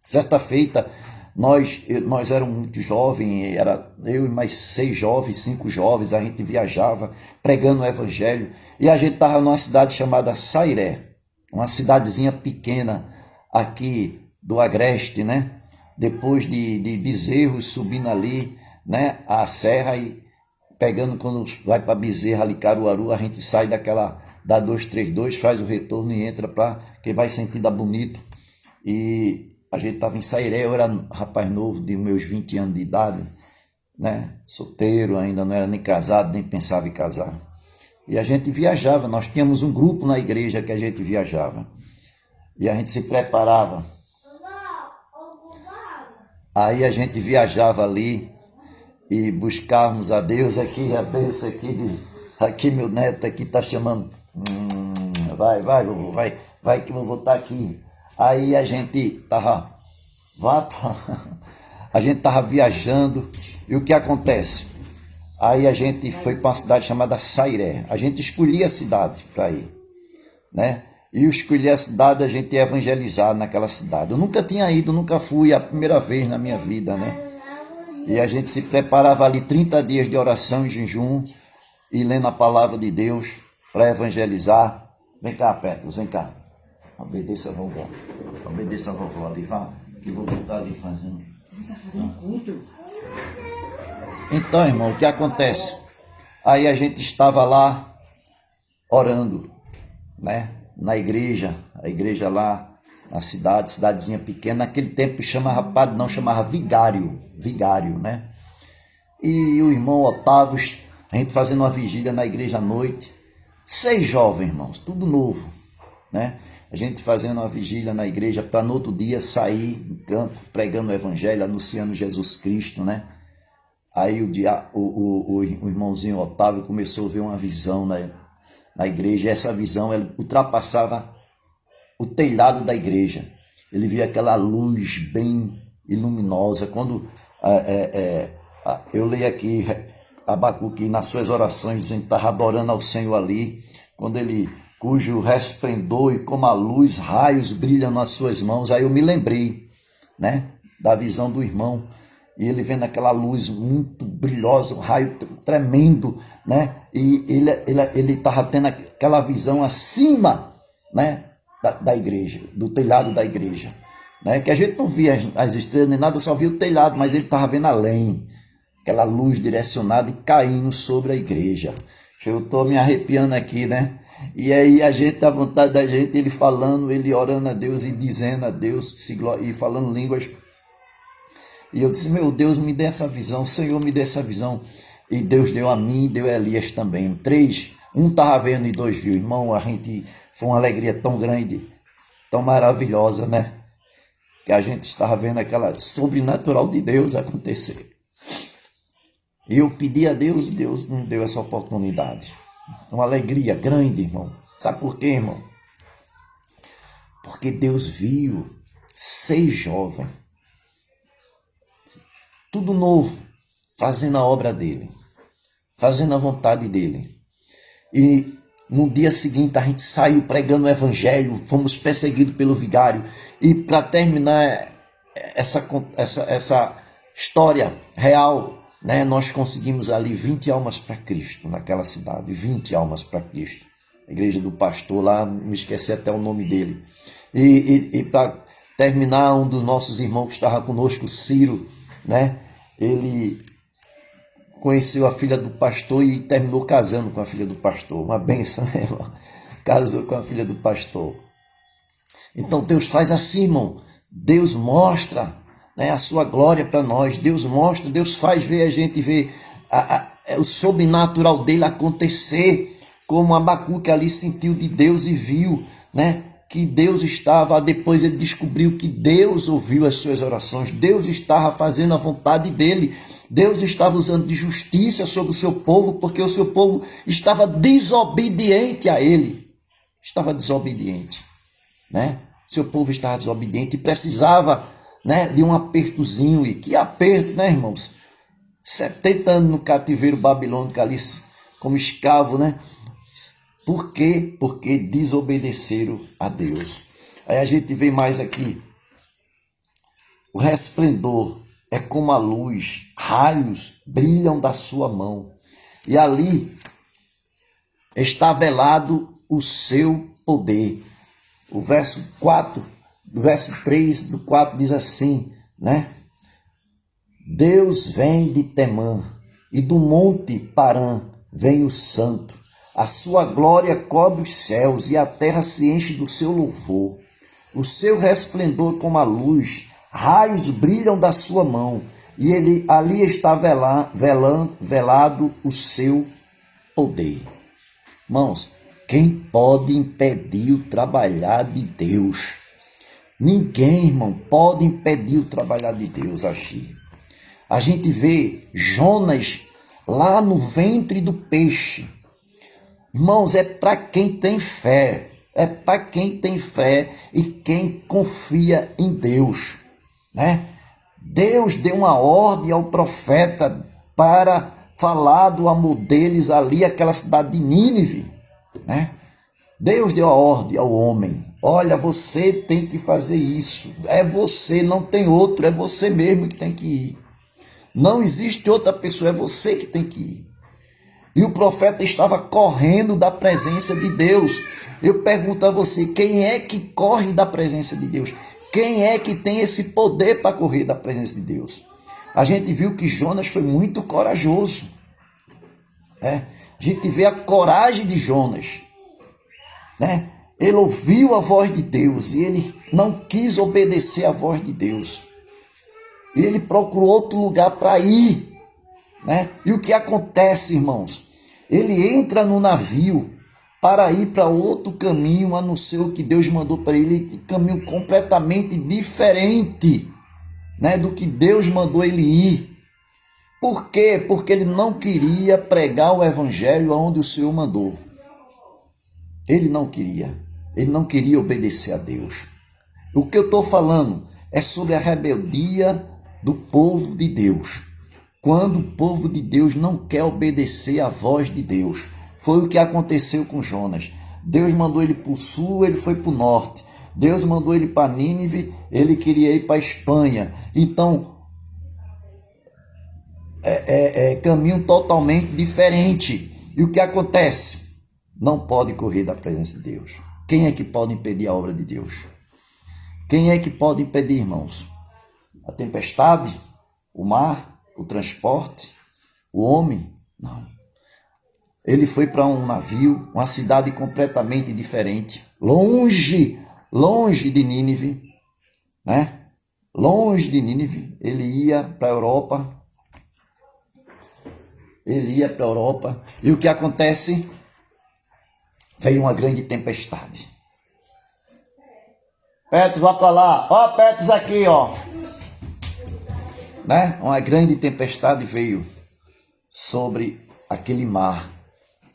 Certa feita, nós éramos muito jovens, era eu e mais 6 jovens, 5 jovens, a gente viajava pregando o evangelho, e a gente estava numa cidade chamada Sairé, uma cidadezinha pequena aqui do Agreste, né? Depois de Bezerros, subindo ali, né, a serra, e pegando, quando vai para Bezerra, ali Caruaru, a gente sai da 232, faz o retorno e entra para quem vai sentido a Bonito. E a gente estava em Sairé, eu era um rapaz novo, de meus 20 anos de idade, né? Solteiro, ainda não era nem casado, nem pensava em casar. E a gente viajava, nós tínhamos um grupo na igreja que a gente viajava. E a gente se preparava. Aí a gente viajava ali e buscávamos a Deus. Aqui, a bênção aqui meu neto aqui está chamando. Vai que eu vou voltar aqui. Aí a gente tava viajando, e o que acontece? Aí a gente foi para uma cidade chamada Sairé. A gente escolhia a cidade para ir, né? E eu escolhi a cidade, a gente ia evangelizar naquela cidade. Eu nunca tinha ido, nunca fui, a primeira vez na minha vida, né? E a gente se preparava ali 30 dias de oração e jejum, e lendo a palavra de Deus para evangelizar. Vem cá, Petros, vem cá. Obedeça a vovó. Obedeça a vovó ali, vá. Que vou voltar ali fazendo. Tá fazendo culto? Então, irmão, o que acontece? Aí a gente estava lá orando, né? Na igreja, a igreja lá na cidadezinha pequena. Naquele tempo chamava padre, não, chamava vigário, né? E o irmão Otávio, a gente fazendo uma vigília na igreja à noite. 6 jovens, irmãos, tudo novo, né? A gente fazendo uma vigília na igreja para no outro dia sair em campo, pregando o evangelho, anunciando Jesus Cristo, né? Aí o irmãozinho Otávio começou a ver uma visão na igreja, e essa visão ela ultrapassava o telhado da igreja. Ele via aquela luz bem luminosa. Quando eu leio aqui Abacuque, nas suas orações, dizendo que estava adorando ao Senhor ali, cujo resplendor e como a luz, raios brilham nas suas mãos. Aí eu me lembrei, né, da visão do irmão, e ele vendo aquela luz muito brilhosa, um raio tremendo, né, e ele estava tendo aquela visão acima, né, da igreja, do telhado da igreja, né, que a gente não via as estrelas nem nada, só via o telhado, mas ele estava vendo além, aquela luz direcionada e caindo sobre a igreja. Eu estou me arrepiando aqui, né? E aí a gente, a vontade da gente, ele falando, ele orando a Deus e dizendo a Deus, e falando línguas. E eu disse, meu Deus, me dê essa visão, Senhor, me dê essa visão. E Deus deu a mim e deu a Elias também. 3, um estava vendo e 2 viu. Irmão, foi uma alegria tão grande, tão maravilhosa, né? Que a gente estava vendo aquela sobrenatural de Deus acontecer. E eu pedi a Deus, Deus não deu essa oportunidade. Uma alegria grande, irmão. Sabe por quê, irmão? Porque Deus viu 6 jovens, tudo novo, fazendo a obra dele, fazendo a vontade dele. E no dia seguinte a gente saiu pregando o evangelho, fomos perseguidos pelo vigário. E para terminar essa história real, né, nós conseguimos ali 20 almas para Cristo naquela cidade, 20 almas para Cristo. A igreja do pastor lá, me esqueci até o nome dele. E para terminar, um dos nossos irmãos que estava conosco, Ciro, né, ele conheceu a filha do pastor e terminou casando com a filha do pastor. Uma benção, né, irmão? Casou com a filha do pastor. Então Deus faz assim, irmão. Deus mostra, né, a sua glória para nós. Deus mostra, Deus faz ver a gente ver o sobrenatural dele acontecer, como Abacuque ali sentiu de Deus e viu, né, que Deus estava, depois ele descobriu que Deus ouviu as suas orações, Deus estava fazendo a vontade dele, Deus estava usando de justiça sobre o seu povo, porque o seu povo estava desobediente a ele, estava desobediente, né? Seu povo estava desobediente e precisava, né, de um apertozinho. E que aperto, né, irmãos? 70 anos no cativeiro babilônico ali, como escravo, né? Por quê? Porque desobedeceram a Deus. Aí a gente vê mais aqui. O resplendor é como a luz, raios brilham da sua mão. E ali está velado o seu poder. O verso 4, do verso 3 do 4 diz assim, né? Deus vem de Temã, e do monte Parã vem o santo. A sua glória cobre os céus, e a terra se enche do seu louvor. O seu resplendor como a luz, raios brilham da sua mão, e ali está velado o seu poder. Irmãos, quem pode impedir o trabalhar de Deus? Ninguém, irmão, pode impedir o trabalhar de Deus agir. A gente vê Jonas lá no ventre do peixe. Irmãos, é para quem tem fé. É para quem tem fé e quem confia em Deus, né? Deus deu uma ordem ao profeta para falar do amor deles ali, aquela cidade de Nínive, né? Deus deu a ordem ao homem. Olha, você tem que fazer isso. É você, não tem outro. É você mesmo que tem que ir. Não existe outra pessoa, é você que tem que ir. E o profeta estava correndo da presença de Deus. Eu pergunto a você, quem é que corre da presença de Deus? Quem é que tem esse poder para correr da presença de Deus? A gente viu que Jonas foi muito corajoso, né? A gente vê a coragem de Jonas, né? Ele ouviu a voz de Deus e ele não quis obedecer à voz de Deus. E ele procurou outro lugar para ir, né? E o que acontece, irmãos? Ele entra no navio para ir para outro caminho, a não ser o que Deus mandou para ele, um caminho completamente diferente, né, do que Deus mandou ele ir. Por quê? Porque ele não queria pregar o evangelho aonde o Senhor mandou. Ele não queria obedecer a Deus. O que eu estou falando é sobre a rebeldia do povo de Deus. Quando o povo de Deus não quer obedecer à voz de Deus. Foi o que aconteceu com Jonas. Deus mandou ele para o sul, ele foi para o norte. Deus mandou ele para Nínive, ele queria ir para a Espanha. Então, caminho totalmente diferente. E o que acontece? Não pode correr da presença de Deus. Quem é que pode impedir a obra de Deus? Quem é que pode impedir, irmãos? A tempestade? O mar? O transporte? O homem? Não. Ele foi para um navio, uma cidade completamente diferente, longe de Nínive, né? Longe de Nínive. Ele ia para a Europa. E o que acontece? Veio uma grande tempestade. Petros, vá para lá. Ó, Petros aqui, ó. Né? Uma grande tempestade veio sobre aquele mar,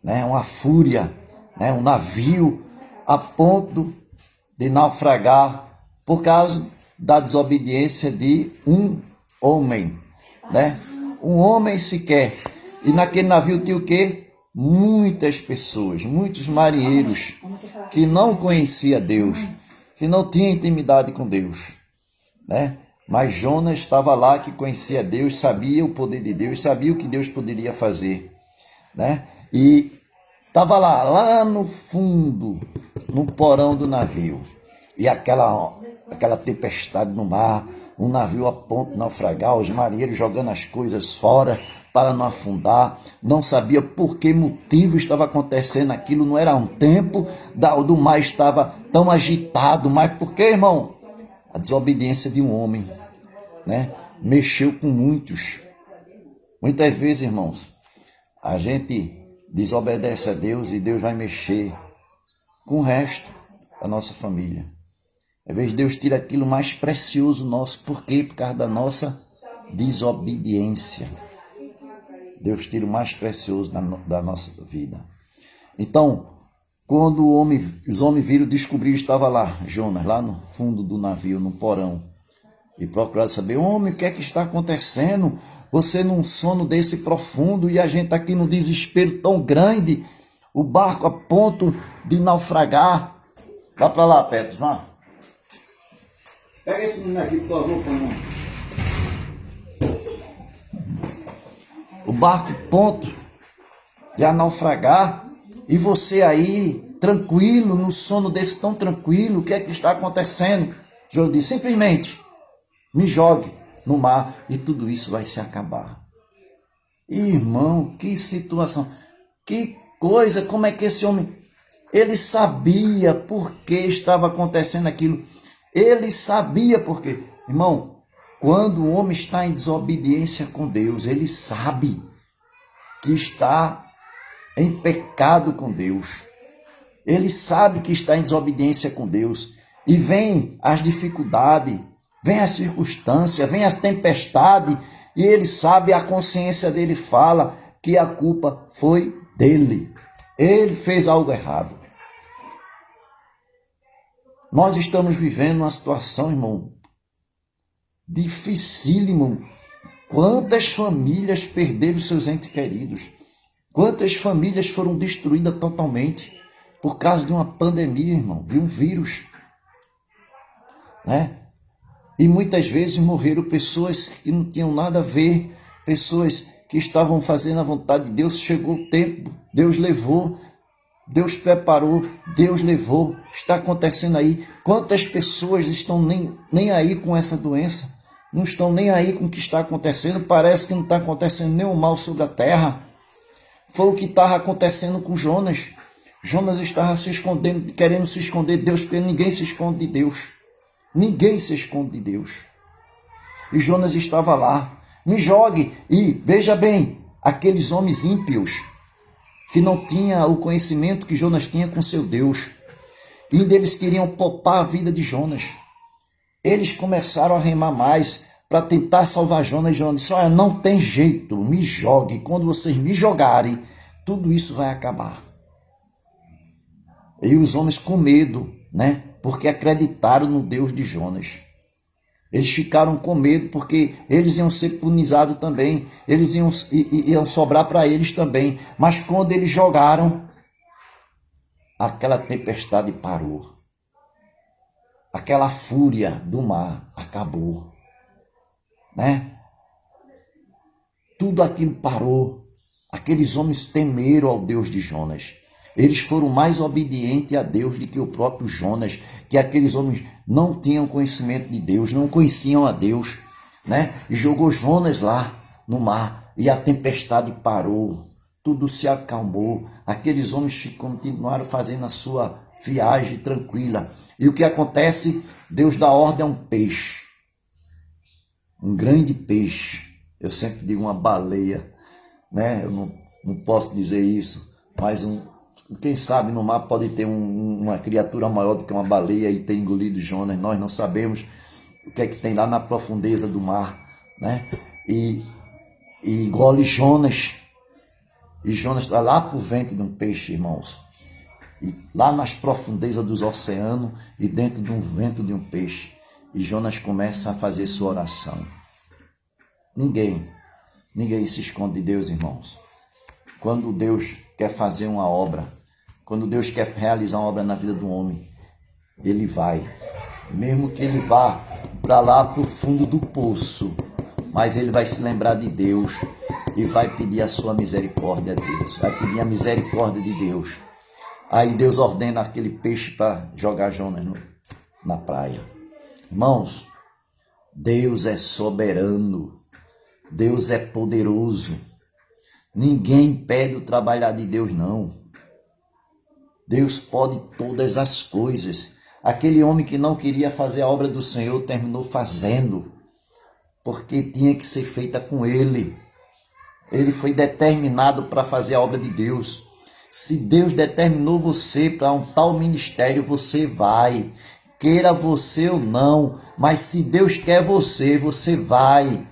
né? Uma fúria, né? Um navio a ponto de naufragar por causa da desobediência de um homem, né? Um homem sequer. E naquele navio tinha o quê? Muitas pessoas, muitos marinheiros que não conheciam Deus, que não tinham intimidade com Deus, né? Mas Jonas estava lá, que conhecia Deus, sabia o poder de Deus, sabia o que Deus poderia fazer, né? E estava lá no fundo, no porão do navio. E aquela tempestade no mar, um navio a ponto de naufragar, os marinheiros jogando as coisas fora para não afundar, não sabia por que motivo estava acontecendo aquilo, não era um tempo do mar estava tão agitado, mas por que, irmão? A desobediência de um homem, né? Mexeu com muitos. Muitas vezes, irmãos, a gente desobedece a Deus e Deus vai mexer com o resto da nossa família. Às vezes Deus tira aquilo mais precioso nosso. Por quê? Por causa da nossa desobediência. Deus tira o mais precioso da nossa vida. Então, Quando os homens viram, descobriram, estava lá Jonas, lá no fundo do navio, no porão. E procuraram saber, homem, o que é que está acontecendo? Você num sono desse profundo e a gente aqui num desespero tão grande, o barco a ponto de naufragar. Vá para lá, Petros, vá. Pega esse menino aqui, por favor, Panão. O barco a ponto de naufragar e você aí, tranquilo, no sono desse tão tranquilo, o que é que está acontecendo? Jonas disse, simplesmente, me jogue no mar e tudo isso vai se acabar. Irmão, que situação, que coisa, como é que esse homem, ele sabia por que estava acontecendo aquilo, ele sabia por quê. Irmão, quando o homem está em desobediência com Deus, ele sabe que está em pecado com Deus, ele sabe que está em desobediência com Deus, e vem as dificuldades, vem a circunstância, vem a tempestade, e ele sabe, a consciência dele fala que a culpa foi dele. Ele fez algo errado. Nós estamos vivendo uma situação, irmão, dificílimo. Quantas famílias perderam seus entes queridos? Quantas famílias foram destruídas totalmente por causa de uma pandemia, irmão, de um vírus, né? E muitas vezes morreram pessoas que não tinham nada a ver, pessoas que estavam fazendo a vontade de Deus. Chegou o tempo, Deus levou, Deus preparou, Deus levou. Está acontecendo aí. Quantas pessoas estão nem aí com essa doença? Não estão nem aí com o que está acontecendo. Parece que não está acontecendo nenhum mal sobre a terra. Foi o que estava acontecendo com Jonas. Jonas estava se escondendo, querendo se esconder de Deus, porque ninguém se esconde de Deus. Ninguém se esconde de Deus. E Jonas estava lá. Me jogue. E veja bem, aqueles homens ímpios que não tinham o conhecimento que Jonas tinha com seu Deus, e ainda eles queriam poupar a vida de Jonas. Eles começaram a remar mais para tentar salvar Jonas. E Jonas disse, olha, não tem jeito, me jogue. Quando vocês me jogarem, tudo isso vai acabar. E os homens com medo, né? Porque acreditaram no Deus de Jonas. Eles ficaram com medo porque eles iam ser punizados também. Eles iam sobrar para eles também. Mas quando eles jogaram, aquela tempestade parou. Aquela fúria do mar acabou, né? Tudo aquilo parou. Aqueles homens temeram ao Deus de Jonas. Eles foram mais obedientes a Deus do que o próprio Jonas, que aqueles homens não tinham conhecimento de Deus, não conheciam a Deus, né? E jogou Jonas lá no mar e a tempestade parou, tudo se acalmou. Aqueles homens continuaram fazendo a sua viagem tranquila. E o que acontece? Deus dá ordem a um peixe, um grande peixe. Eu sempre digo uma baleia, né? Eu não posso dizer isso, mas quem sabe no mar pode ter uma criatura maior do que uma baleia e ter engolido Jonas. Nós não sabemos o que é que tem lá na profundeza do mar, né? E engole Jonas. E Jonas está lá por ventre de um peixe, irmãos. E lá nas profundezas dos oceanos e dentro de um vento de um peixe. E Jonas começa a fazer sua oração. Ninguém se esconde de Deus, irmãos. Quando Deus quer fazer uma obra, quando Deus quer realizar uma obra na vida do homem, ele vai, mesmo que ele vá para lá para o fundo do poço, mas ele vai se lembrar de Deus e vai pedir a sua misericórdia a Deus, vai pedir a misericórdia de Deus. Aí Deus ordena aquele peixe para jogar Jonas na praia. Irmãos, Deus é soberano, Deus é poderoso. Ninguém impede o trabalhar de Deus, não. Deus pode todas as coisas. Aquele homem que não queria fazer a obra do Senhor terminou fazendo, porque tinha que ser feita com ele. Ele foi determinado para fazer a obra de Deus. Se Deus determinou você para um tal ministério, você vai. Queira você ou não, mas se Deus quer você, você vai.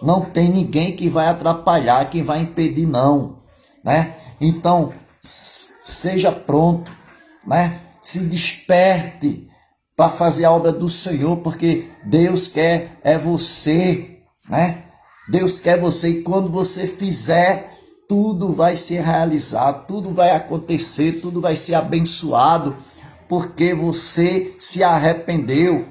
Não tem ninguém que vai atrapalhar, que vai impedir, não, né? Então, seja pronto, né? Se desperte para fazer a obra do Senhor, porque Deus quer é você, né? Deus quer você, e quando você fizer, tudo vai ser realizado, tudo vai acontecer, tudo vai ser abençoado, porque você se arrependeu.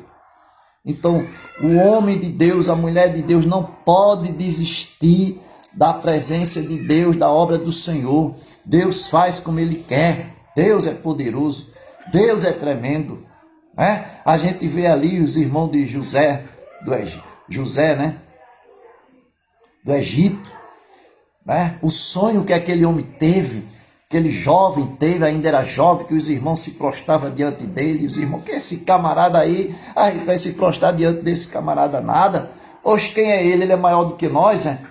Então, o homem de Deus, a mulher de Deus não pode desistir da presença de Deus, da obra do Senhor. Deus faz como Ele quer. Deus é poderoso. Deus é tremendo. Né? A gente vê ali os irmãos de José, né? Do Egito. Né? O sonho que aquele homem teve, aquele jovem teve, ainda era jovem, que os irmãos se prostravam diante dele. Os irmãos, que esse camarada aí, a gente vai se prostrar diante desse camarada nada. Oxe, quem é ele? Ele é maior do que nós, né?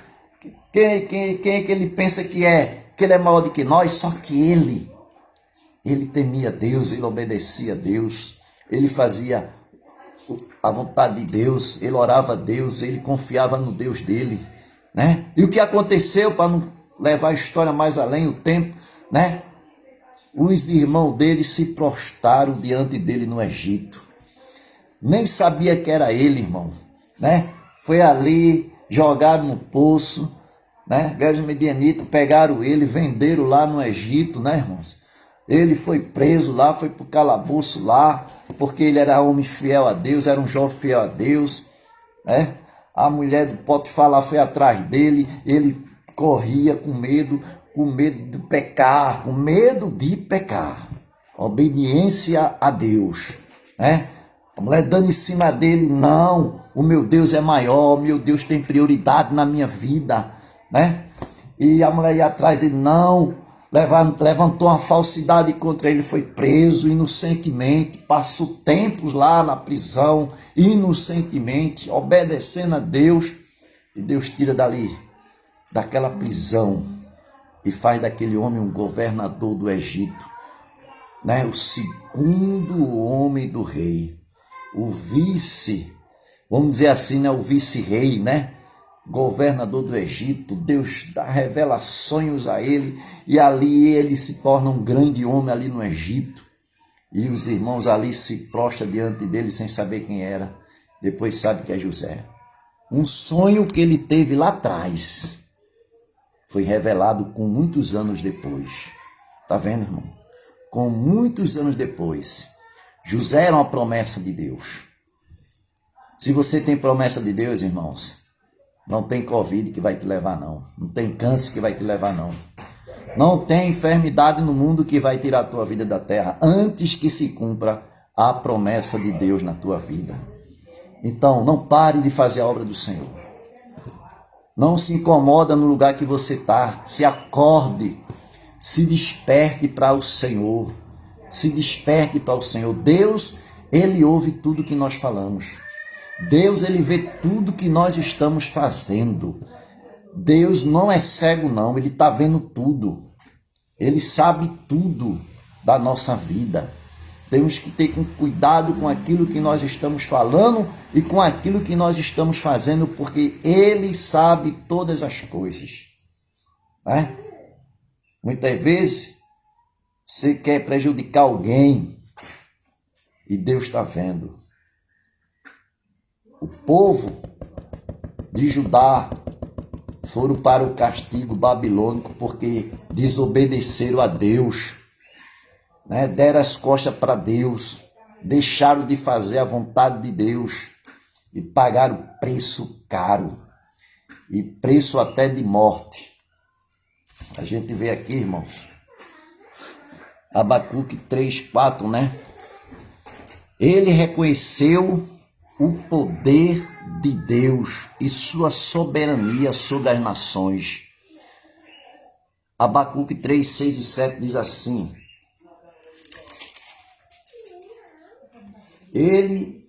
Quem é que ele pensa que é? Que ele é maior do que nós? Só que ele temia Deus, ele obedecia a Deus, ele fazia a vontade de Deus, ele orava a Deus, ele confiava no Deus dele, né? E o que aconteceu, para não levar a história mais além, o tempo, né? Os irmãos dele se prostraram diante dele no Egito. Nem sabia que era ele, irmão, né? Foi ali, jogaram no poço, né? Vieram os medianitas, pegaram ele, venderam lá no Egito, né, irmãos? Ele foi preso lá, foi para o calabouço lá, porque ele era homem fiel a Deus, era um jovem fiel a Deus, né? A mulher do Potifar lá foi atrás dele, ele corria com medo de pecar, com medo de pecar. Obediência a Deus, né? A mulher dando em cima dele, não, o meu Deus é maior, o meu Deus tem prioridade na minha vida, né? E a mulher ia atrás, ele não, levantou uma falsidade contra ele, foi preso inocentemente, passou tempos lá na prisão, inocentemente, obedecendo a Deus, e Deus tira dali, daquela prisão, e faz daquele homem um governador do Egito, né? O segundo homem do rei, o vice, vamos dizer assim, né? O vice-rei, né? Governador do Egito. Deus revela sonhos a ele, e ali ele se torna um grande homem ali no Egito, e os irmãos ali se prostram diante dele sem saber quem era. Depois sabe que é José. Um sonho que ele teve lá atrás foi revelado com muitos anos depois. Tá vendo, irmão? Com muitos anos depois. José era uma promessa de Deus. Se você tem promessa de Deus, irmãos, não tem Covid que vai te levar, não. Não tem câncer que vai te levar, não. Não tem enfermidade no mundo que vai tirar a tua vida da terra antes que se cumpra a promessa de Deus na tua vida. Então, não pare de fazer a obra do Senhor. Não se incomoda no lugar que você está. Se acorde, se desperte para o Senhor. Se desperte para o Senhor. Deus, Ele ouve tudo que nós falamos. Deus, Ele vê tudo que nós estamos fazendo. Deus não é cego, não. Ele está vendo tudo. Ele sabe tudo da nossa vida. Temos que ter cuidado com aquilo que nós estamos falando e com aquilo que nós estamos fazendo, porque Ele sabe todas as coisas. Né? Muitas vezes, você quer prejudicar alguém e Deus está vendo. O povo de Judá foram para o castigo babilônico porque desobedeceram a Deus, né? Deram as costas para Deus, deixaram de fazer a vontade de Deus e pagaram preço caro, e preço até de morte. A gente vê aqui, irmãos, Abacuque 3:4, né? Ele reconheceu o poder de Deus e sua soberania sobre as nações. Abacuque 3:6 e 7 diz assim: Ele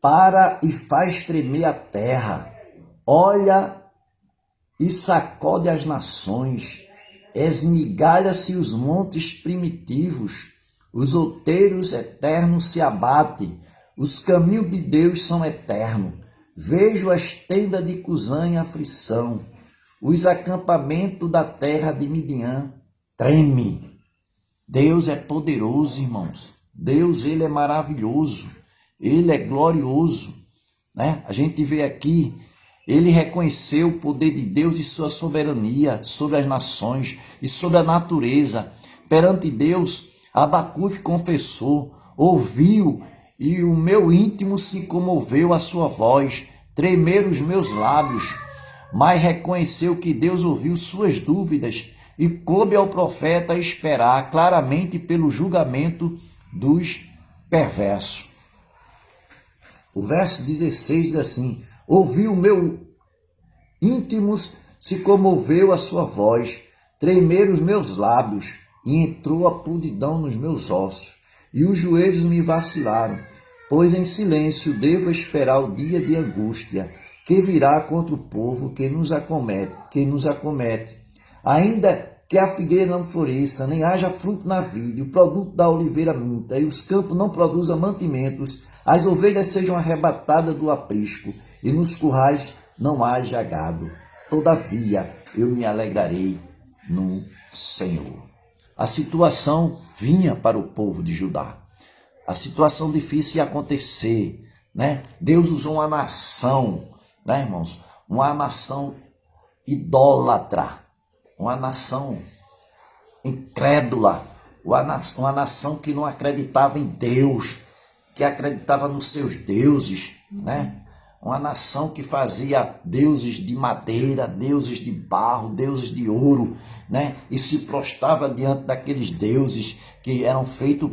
para e faz tremer a terra, olha e sacode as nações, esmigalha-se os montes primitivos, os outeiros eternos se abatem, os caminhos de Deus são eternos. Vejo as tendas de Cusã em aflição, os acampamentos da terra de Midian treme. Deus é poderoso, irmãos. Deus, ele é maravilhoso. Ele é glorioso, né? A gente vê aqui, ele reconheceu o poder de Deus e sua soberania sobre as nações e sobre a natureza. Perante Deus, Abacuque confessou, ouviu, e o meu íntimo se comoveu à sua voz, tremeram os meus lábios, mas reconheceu que Deus ouviu suas dúvidas e coube ao profeta esperar claramente pelo julgamento dos perversos. O verso 16 diz assim: ouviu o meu íntimo, se comoveu a sua voz, tremeram os meus lábios, e entrou a podridão nos meus ossos, e os joelhos me vacilaram, pois em silêncio devo esperar o dia de angústia, que virá contra o povo que nos acomete. Ainda que a figueira não floresça, nem haja fruto na vide, o produto da oliveira minta, e os campos não produzam mantimentos, as ovelhas sejam arrebatadas do aprisco, e nos currais não haja gado. Todavia eu me alegrarei no Senhor. A situação vinha para o povo de Judá. A situação difícil ia acontecer, né? Deus usou uma nação, né, irmãos? Uma nação idólatra, uma nação incrédula, uma nação que não acreditava em Deus, que acreditava nos seus deuses, né? Uma nação que fazia deuses de madeira, deuses de barro, deuses de ouro, né? E se prostrava diante daqueles deuses que eram feitos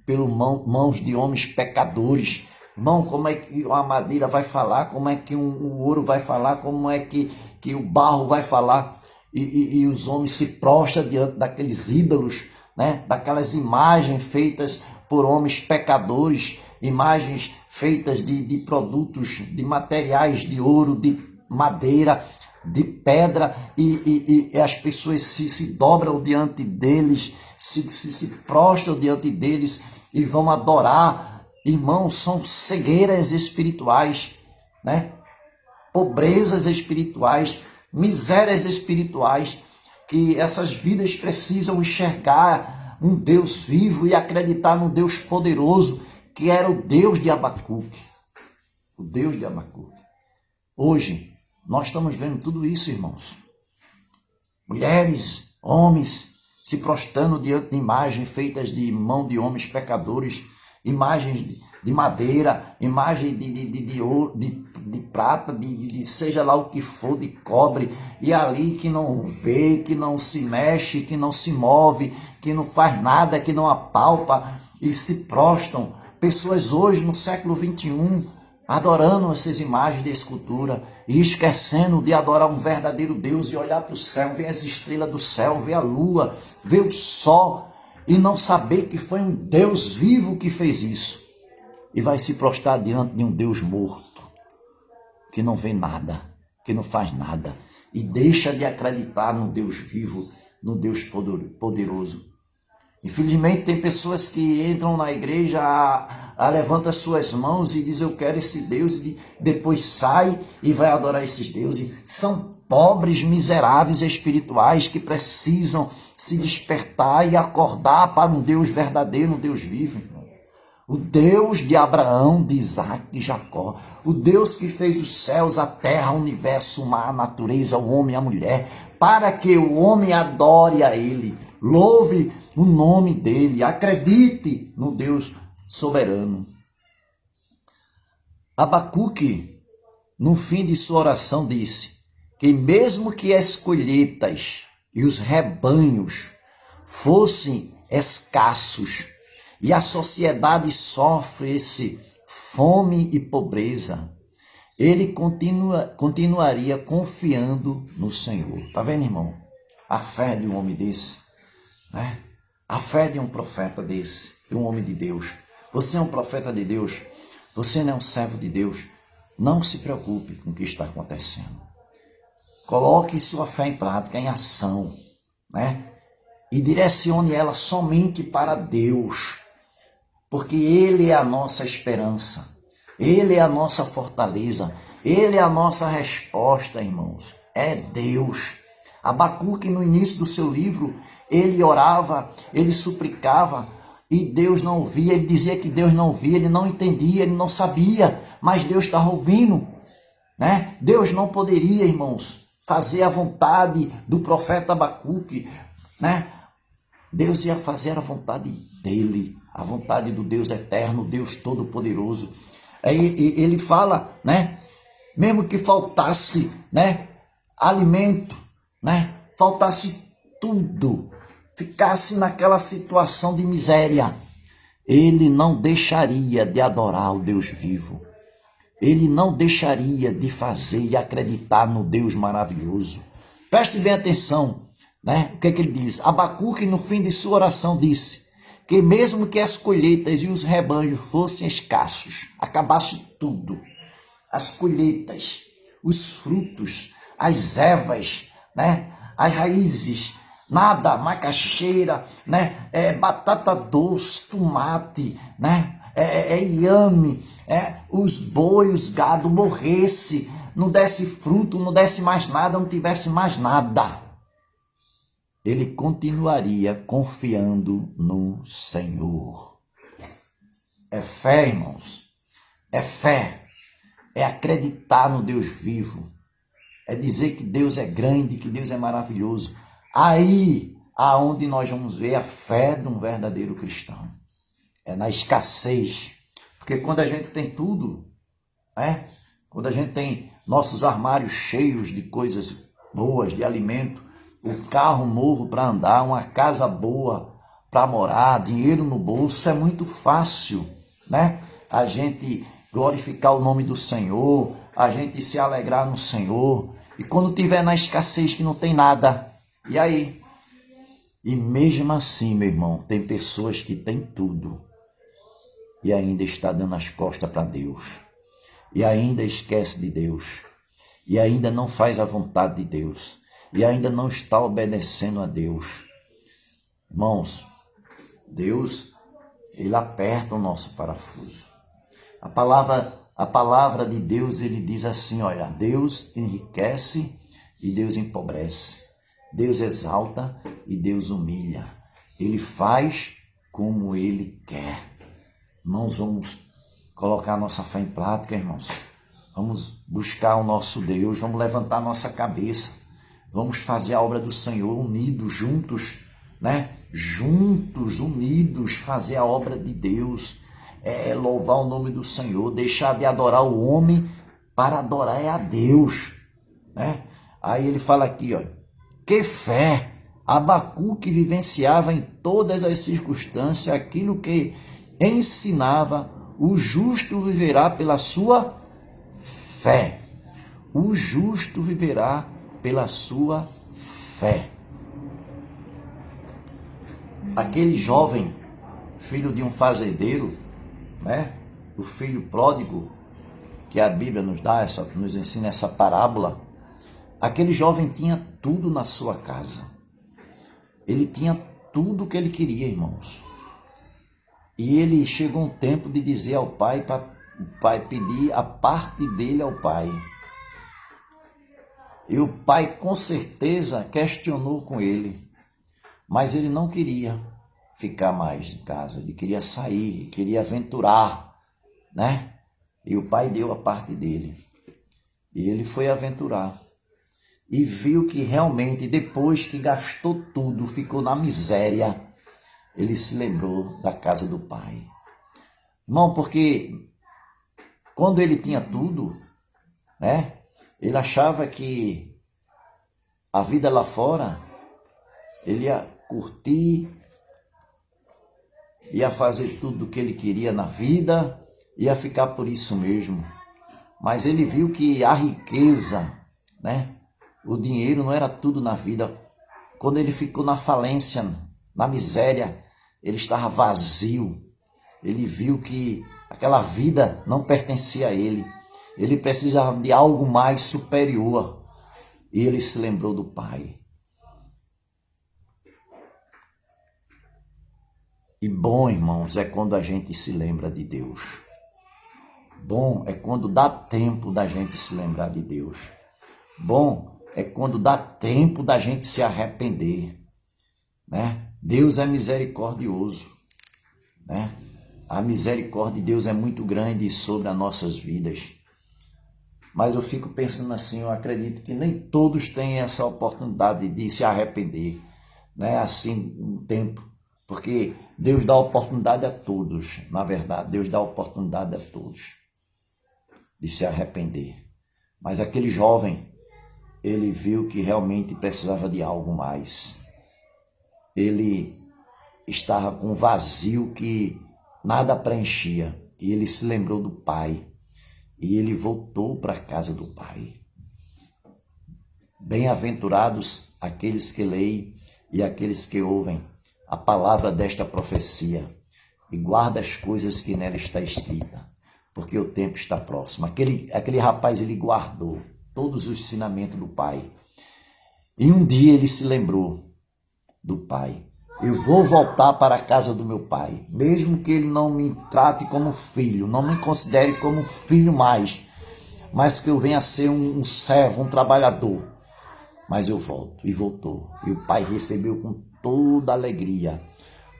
pelas mãos de homens pecadores. Irmão, como é que a madeira vai falar? Como é que o ouro vai falar? Como é que o barro vai falar? E os homens se prostram diante daqueles ídolos, né? Daquelas imagens feitas por homens pecadores, imagens feitas de produtos, de materiais, de ouro, de madeira, de pedra, e as pessoas se dobram diante deles, se prostram diante deles e vão adorar. Irmãos, são cegueiras espirituais, né? Pobrezas espirituais, misérias espirituais, que essas vidas precisam enxergar um Deus vivo e acreditar num Deus poderoso, que era o Deus de Abacuque. O Deus de Abacuque. Hoje, nós estamos vendo tudo isso, irmãos. Mulheres, homens, se prostrando diante de imagens feitas de mão de homens pecadores, imagens de madeira, imagens de ouro, de prata, de seja lá o que for, de cobre, e ali que não vê, que não se mexe, que não se move, que não faz nada, que não apalpa, e se prostram. Pessoas hoje, no século 21, adorando essas imagens de escultura e esquecendo de adorar um verdadeiro Deus e olhar para o céu, ver as estrelas do céu, ver a lua, ver o sol e não saber que foi um Deus vivo que fez isso. E vai se prostrar diante de um Deus morto, que não vê nada, que não faz nada, e deixa de acreditar no Deus vivo, no Deus poderoso. Infelizmente tem pessoas que entram na igreja, levantam as suas mãos e dizem eu quero esse Deus, e depois sai e vai adorar esses deuses. São pobres, miseráveis espirituais que precisam se despertar e acordar para um Deus verdadeiro, um Deus vivo. O Deus de Abraão, de Isaac e Jacó. O Deus que fez os céus, a terra, o universo, o mar, a natureza, o homem e a mulher, para que o homem adore a ele, louve o nome dele, acredite no Deus soberano. Abacuque, no fim de sua oração, disse que mesmo que as colheitas e os rebanhos fossem escassos e a sociedade sofresse fome e pobreza, ele continuaria confiando no Senhor. Tá vendo, irmão? A fé de um homem desse, né? A fé de um profeta desse, de um homem de Deus. Você é um profeta de Deus, você não é um servo de Deus. Não se preocupe com o que está acontecendo. Coloque sua fé em prática, em ação, né? E direcione ela somente para Deus, porque Ele é a nossa esperança, Ele é a nossa fortaleza, Ele é a nossa resposta, irmãos. É Deus. Abacuque, no início do seu livro, ele orava, ele suplicava e Deus não ouvia, ele dizia que Deus não ouvia, ele não entendia, ele não sabia, mas Deus estava ouvindo, né? Deus não poderia, irmãos, fazer a vontade do profeta Abacuque, né? Deus ia fazer a vontade dele, a vontade do Deus eterno, Deus todo-poderoso. Aí ele fala, né? Mesmo que faltasse, né, alimento, né, faltasse tudo, ficasse naquela situação de miséria, ele não deixaria de adorar o Deus vivo. Ele não deixaria de fazer e acreditar no Deus maravilhoso. Preste bem atenção, né? O que é que ele diz? Abacuque, no fim de sua oração, disse que mesmo que as colheitas e os rebanhos fossem escassos, acabasse tudo, as colheitas, os frutos, as ervas, né? As raízes, nada, macaxeira, né? Batata doce, tomate, né? Inhame, os boi, os gado morresse, não desse fruto, não desse mais nada, não tivesse mais nada. Ele continuaria confiando no Senhor. É fé, irmãos. É fé. É acreditar no Deus vivo. É dizer que Deus é grande, que Deus é maravilhoso. Aí, aonde nós vamos ver a fé de um verdadeiro cristão. É na escassez. Porque quando a gente tem tudo, né? Quando a gente tem nossos armários cheios de coisas boas, de alimento, o carro novo para andar, uma casa boa para morar, dinheiro no bolso, é muito fácil, né? A gente glorificar o nome do Senhor, a gente se alegrar no Senhor. E quando tiver na escassez que não tem nada, e aí? E mesmo assim, meu irmão, tem pessoas que têm tudo e ainda está dando as costas para Deus, e ainda esquece de Deus, e ainda não faz a vontade de Deus, e ainda não está obedecendo a Deus. Irmãos, Deus, ele aperta o nosso parafuso. A palavra de Deus, ele diz assim, olha, Deus enriquece e Deus empobrece. Deus exalta e Deus humilha. Ele faz como ele quer. Irmãos, vamos colocar a nossa fé em prática, irmãos. Vamos buscar o nosso Deus, vamos levantar a nossa cabeça. Vamos fazer a obra do Senhor unidos, juntos, né? Juntos, unidos, fazer a obra de Deus. Louvar o nome do Senhor, deixar de adorar o homem para adorar a Deus, né? Aí ele fala aqui, ó, que fé! Abacuque vivenciava em todas as circunstâncias aquilo que ensinava: o justo viverá pela sua fé. O justo viverá pela sua fé. Aquele jovem, filho de um fazendeiro, né? O filho pródigo, que a Bíblia nos dá, nos ensina essa parábola. Aquele jovem tinha tudo na sua casa. Ele tinha tudo o que ele queria, irmãos. E ele chegou um tempo de dizer ao pai, para o pai pedir a parte dele ao pai. E o pai com certeza questionou com ele, mas ele não queria ficar mais em casa, ele queria sair, queria aventurar, né? E o pai deu a parte dele. E ele foi aventurar. E viu que realmente, depois que gastou tudo, ficou na miséria, ele se lembrou da casa do pai. Irmão, porque quando ele tinha tudo, né? Ele achava que a vida lá fora, ele ia curtir, ia fazer tudo o que ele queria na vida, ia ficar por isso mesmo. Mas ele viu que a riqueza, né? O dinheiro não era tudo na vida. Quando ele ficou na falência, na miséria, ele estava vazio. Ele viu que aquela vida não pertencia a ele. Ele precisava de algo mais superior. E ele se lembrou do pai. E bom, irmãos, é quando a gente se lembra de Deus. Bom é quando dá tempo da gente se lembrar de Deus. Bom é quando dá tempo da gente se arrepender, né? Deus é misericordioso, né? A misericórdia de Deus é muito grande sobre as nossas vidas. Mas eu fico pensando assim, eu acredito que nem todos têm essa oportunidade de se arrepender, né? Assim, um tempo. Porque Deus dá oportunidade a todos, na verdade, Deus dá oportunidade a todos de se arrepender. Mas aquele jovem, ele viu que realmente precisava de algo mais. Ele estava com um vazio que nada preenchia. E ele se lembrou do pai. E ele voltou para a casa do pai. Bem-aventurados aqueles que leem e aqueles que ouvem a palavra desta profecia e guardam as coisas que nela está escrita, porque o tempo está próximo. Aquele rapaz, ele guardou todos os ensinamentos do pai. E um dia ele se lembrou do pai. Eu vou voltar para a casa do meu pai, mesmo que ele não me trate como filho, não me considere como filho mais, mas que eu venha a ser um servo, um trabalhador. Mas eu volto, e voltou. E o pai recebeu com toda alegria.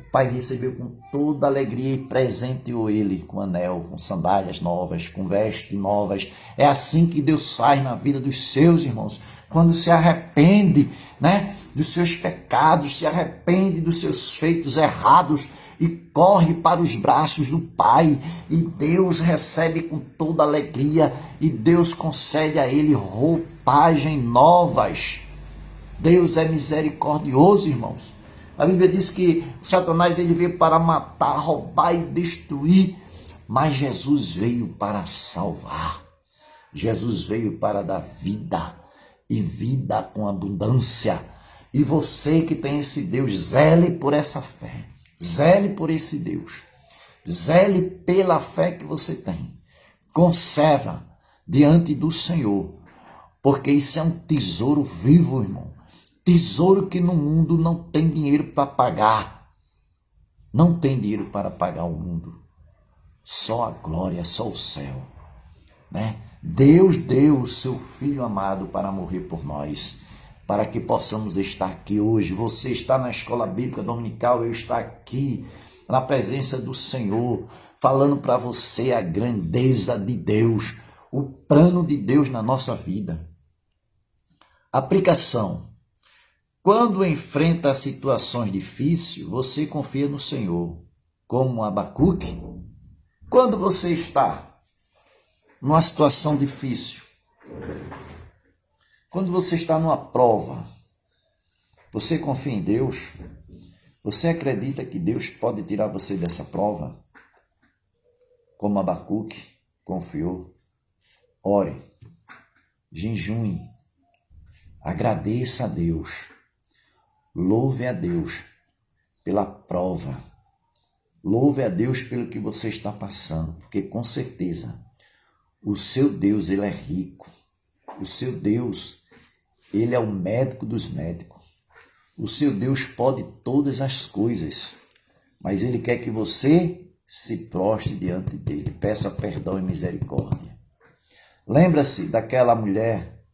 O pai recebeu com toda alegria e presenteou ele com anel, com sandálias novas, com vestes novas. É assim que Deus faz na vida dos seus irmãos. Quando se arrepende, né, dos seus pecados, se arrepende dos seus feitos errados e corre para os braços do Pai. E Deus recebe com toda alegria e Deus concede a ele roupagem novas. Deus é misericordioso, irmãos. A Bíblia diz que Satanás ele veio para matar, roubar e destruir, mas Jesus veio para salvar. Jesus veio para dar vida e vida com abundância. E você que tem esse Deus, zele por essa fé, zele por esse Deus, zele pela fé que você tem. Conserva diante do Senhor, porque isso é um tesouro vivo, irmão. Tesouro que no mundo não tem dinheiro para pagar. Não tem dinheiro para pagar o mundo. Só a glória, só o céu, né? Deus deu o seu Filho amado para morrer por nós, para que possamos estar aqui hoje. Você está na escola bíblica dominical, eu estou aqui na presença do Senhor, falando para você a grandeza de Deus, o plano de Deus na nossa vida. Aplicação. Quando enfrenta situações difíceis, você confia no Senhor, como Abacuque. Quando você está numa situação difícil, quando você está numa prova, você confia em Deus? Você acredita que Deus pode tirar você dessa prova? Como Abacuque confiou? Ore, jejue, agradeça a Deus. Louve a Deus pela prova. Louve a Deus pelo que você está passando, porque com certeza o seu Deus, ele é rico. O seu Deus, ele é o médico dos médicos. O seu Deus pode todas as coisas, mas ele quer que você se prostre diante dele, peça perdão e misericórdia. Lembra-se daquela mulher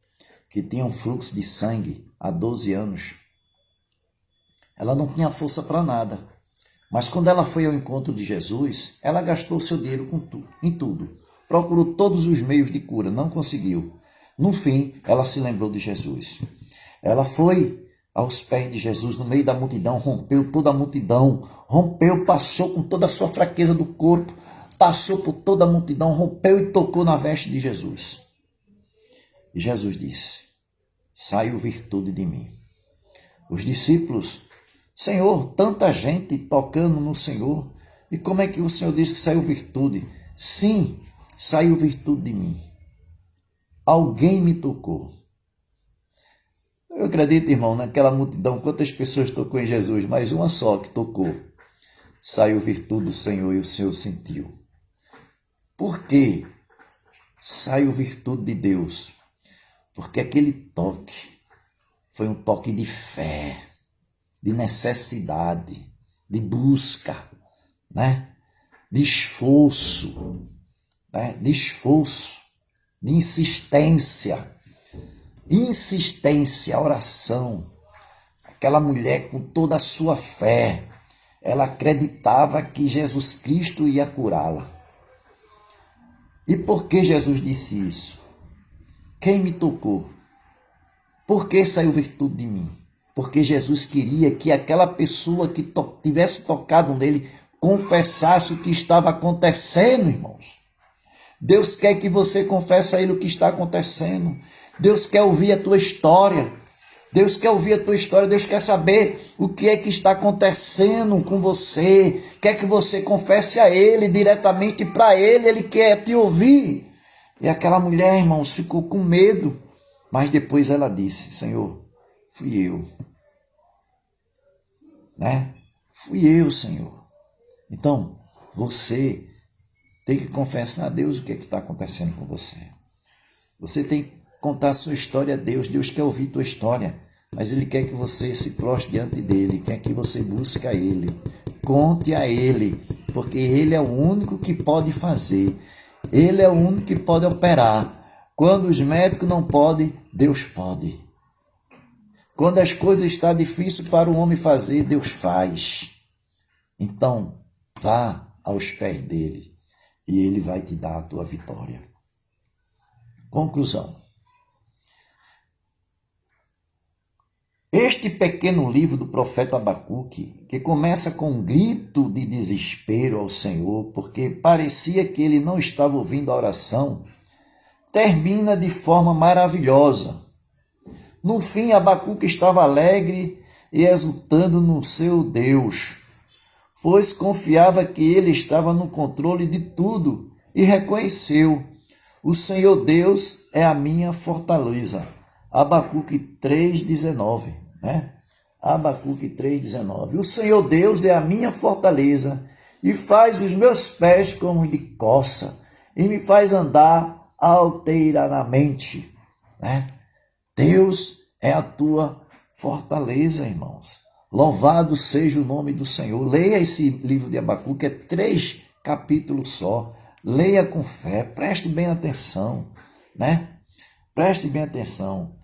que tinha um fluxo de sangue há 12 anos. Ela não tinha força para nada. Mas quando ela foi ao encontro de Jesus, ela gastou seu dinheiro em tudo. Procurou todos os meios de cura, não conseguiu. No fim, ela se lembrou de Jesus. Ela foi aos pés de Jesus, no meio da multidão, rompeu toda a multidão, passou com toda a sua fraqueza do corpo, passou por toda a multidão, rompeu e tocou na veste de Jesus. E Jesus disse: saiu virtude de mim. Os discípulos: Senhor, tanta gente tocando no Senhor, e como é que o Senhor diz que saiu virtude? Sim, saiu virtude de mim. Alguém me tocou. Eu acredito, irmão, naquela multidão, quantas pessoas tocou em Jesus, mas uma só que tocou. Saiu virtude do Senhor e o Senhor sentiu. Por quê? Saiu virtude de Deus. Porque aquele toque foi um toque de fé, de necessidade, de busca, né? De esforço, né? De esforço, de insistência, oração. Aquela mulher, com toda a sua fé, ela acreditava que Jesus Cristo ia curá-la. E por que Jesus disse isso? Quem me tocou? Por que saiu virtude de mim? Porque Jesus queria que aquela pessoa que tivesse tocado nele confessasse o que estava acontecendo, irmãos. Deus quer que você confesse a Ele o que está acontecendo. Deus quer ouvir a tua história. Deus quer ouvir a tua história. Deus quer saber o que é que está acontecendo com você. Quer que você confesse a Ele diretamente para Ele. Ele quer te ouvir. E aquela mulher, irmãos, ficou com medo. Mas depois ela disse: Senhor, fui eu. Né? Fui eu, Senhor. Então, você tem que confessar a Deus o que é que está acontecendo com você. Você tem que contar a sua história a Deus. Deus quer ouvir a tua história, mas Ele quer que você se prostre diante dEle, quer que você busque a Ele, conte a Ele, porque Ele é o único que pode fazer, Ele é o único que pode operar. Quando os médicos não podem, Deus pode. Quando as coisas estão difíceis para o homem fazer, Deus faz. Então, vá aos pés dEle e Ele vai te dar a tua vitória. Conclusão. Este pequeno livro do profeta Abacuque, que começa com um grito de desespero ao Senhor, porque parecia que ele não estava ouvindo a oração, termina de forma maravilhosa. No fim, Abacuque estava alegre e exultando no seu Deus, pois confiava que ele estava no controle de tudo e reconheceu: o Senhor Deus é a minha fortaleza. Abacuque 3,19, né? Abacuque 3,19. O Senhor Deus é a minha fortaleza e faz os meus pés como de coça e me faz andar alteradamente, né? Deus é a tua fortaleza, irmãos. Louvado seja o nome do Senhor. Leia esse livro de Abacuque, é 3 capítulos só. Leia com fé, preste bem atenção, né? Preste bem atenção.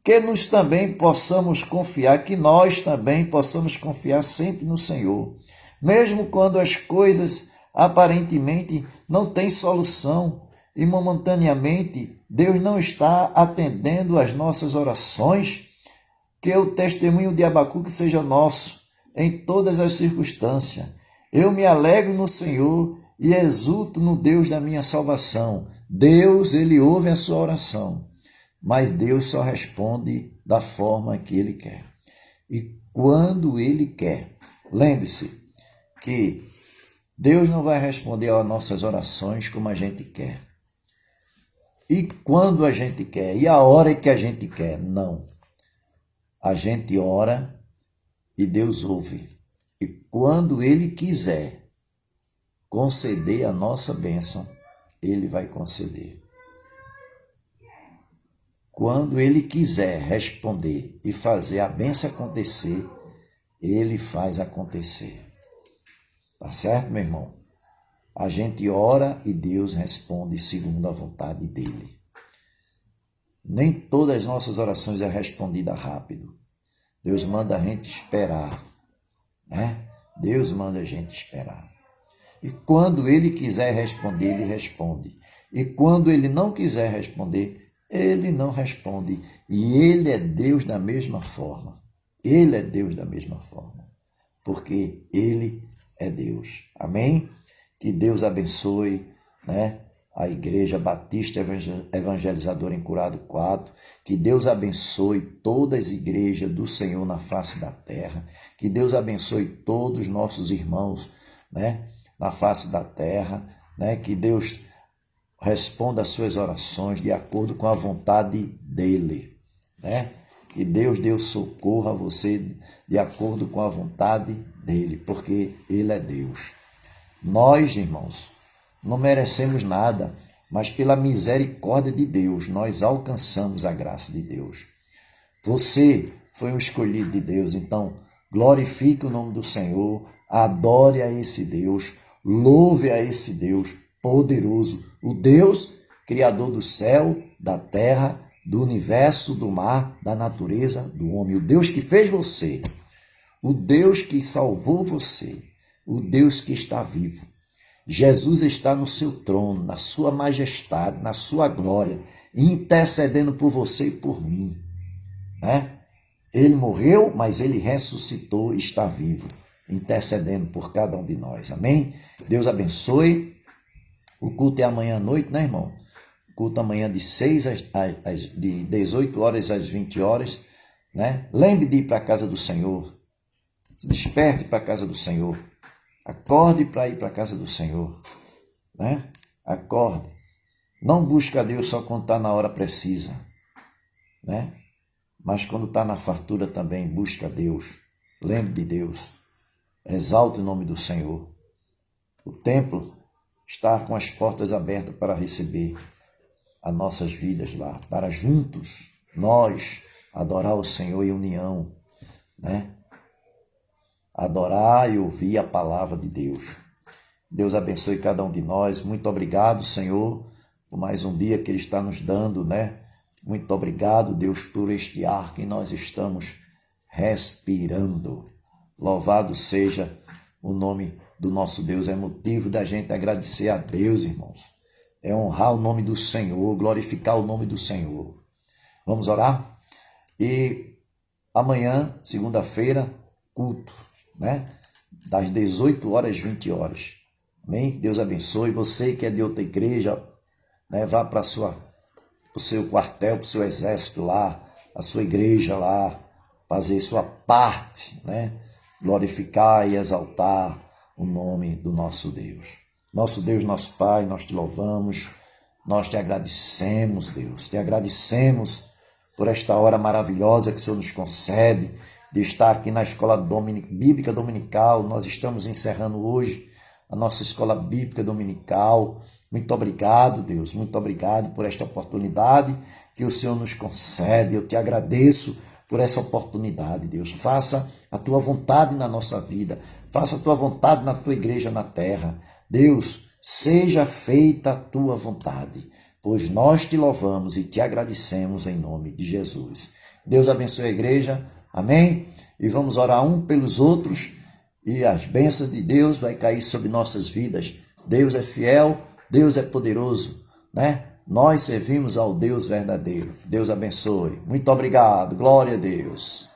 Que nós também possamos confiar, que nós também possamos confiar sempre no Senhor. Mesmo quando as coisas aparentemente não têm solução e momentaneamente Deus não está atendendo às nossas orações, que o testemunho de Abacuque seja nosso em todas as circunstâncias. Eu me alegro no Senhor e exulto no Deus da minha salvação. Deus, Ele ouve a sua oração, mas Deus só responde da forma que Ele quer. E quando Ele quer, lembre-se que Deus não vai responder às nossas orações como a gente quer. E quando a gente quer, e a hora que a gente quer, não. A gente ora e Deus ouve. E quando Ele quiser conceder a nossa bênção, Ele vai conceder. Quando Ele quiser responder e fazer a bênção acontecer, Ele faz acontecer. Tá certo, meu irmão? A gente ora e Deus responde segundo a vontade dEle. Nem todas as nossas orações é respondida rápido. Deus manda a gente esperar, né? Deus manda a gente esperar. E quando Ele quiser responder, Ele responde. E quando Ele não quiser responder, Ele não responde. E Ele é Deus da mesma forma. Ele é Deus da mesma forma. Porque Ele é Deus. Amém? Que Deus abençoe, né, a Igreja Batista Evangelizadora em Curado 4. Que Deus abençoe todas as igrejas do Senhor na face da terra. Que Deus abençoe todos os nossos irmãos, né, na face da terra. Né? Que Deus responda às suas orações de acordo com a vontade dEle. Né? Que Deus dê o socorro a você de acordo com a vontade dEle, porque Ele é Deus. Nós, irmãos, não merecemos nada, mas pela misericórdia de Deus, nós alcançamos a graça de Deus. Você foi um escolhido de Deus, então glorifique o nome do Senhor, adore a esse Deus, louve a esse Deus poderoso, o Deus criador do céu, da terra, do universo, do mar, da natureza, do homem. O Deus que fez você, o Deus que salvou você, o Deus que está vivo. Jesus está no seu trono, na sua majestade, na sua glória, intercedendo por você e por mim, né? Ele morreu, mas ele ressuscitou e está vivo, intercedendo por cada um de nós. Amém? Deus abençoe. O culto é amanhã à noite, né, irmão? O culto amanhã de 18 horas às 20 horas, né? Lembre de ir para a casa do Senhor. Se desperte para a casa do Senhor. Acorde para ir para a casa do Senhor, né? Acorde. Não busque a Deus só quando está na hora precisa, né? Mas quando está na fartura também, busca a Deus. Lembre de Deus. Exalte o nome do Senhor. O templo está com as portas abertas para receber as nossas vidas lá, para juntos nós adorar o Senhor em união, né? Adorar e ouvir a palavra de Deus. Deus abençoe cada um de nós. Muito obrigado, Senhor, por mais um dia que Ele está nos dando, né? Muito obrigado, Deus, por este ar que nós estamos respirando. Louvado seja o nome do nosso Deus. É motivo da gente agradecer a Deus, irmãos. É honrar o nome do Senhor, glorificar o nome do Senhor. Vamos orar? E amanhã, segunda-feira, culto, né? Das 18 horas às 20 horas. Amém? Deus abençoe. Você que é de outra igreja, né? Vá para o seu quartel, para o seu exército lá, a sua igreja lá, fazer sua parte, né? Glorificar e exaltar o nome do nosso Deus. Nosso Deus, nosso Pai, nós te louvamos, nós te agradecemos, Deus, te agradecemos por esta hora maravilhosa que o Senhor nos concede, de estar aqui na Escola Bíblica Dominical. Nós estamos encerrando hoje a nossa Escola Bíblica Dominical. Muito obrigado, Deus, muito obrigado por esta oportunidade que o Senhor nos concede. Eu te agradeço por essa oportunidade, Deus. Faça a tua vontade na nossa vida, faça a tua vontade na tua igreja na terra. Deus, seja feita a tua vontade, pois nós te louvamos e te agradecemos em nome de Jesus. Deus abençoe a igreja. Amém? E vamos orar um pelos outros e as bênçãos de Deus vai cair sobre nossas vidas. Deus é fiel, Deus é poderoso, né? Nós servimos ao Deus verdadeiro. Deus abençoe. Muito obrigado. Glória a Deus.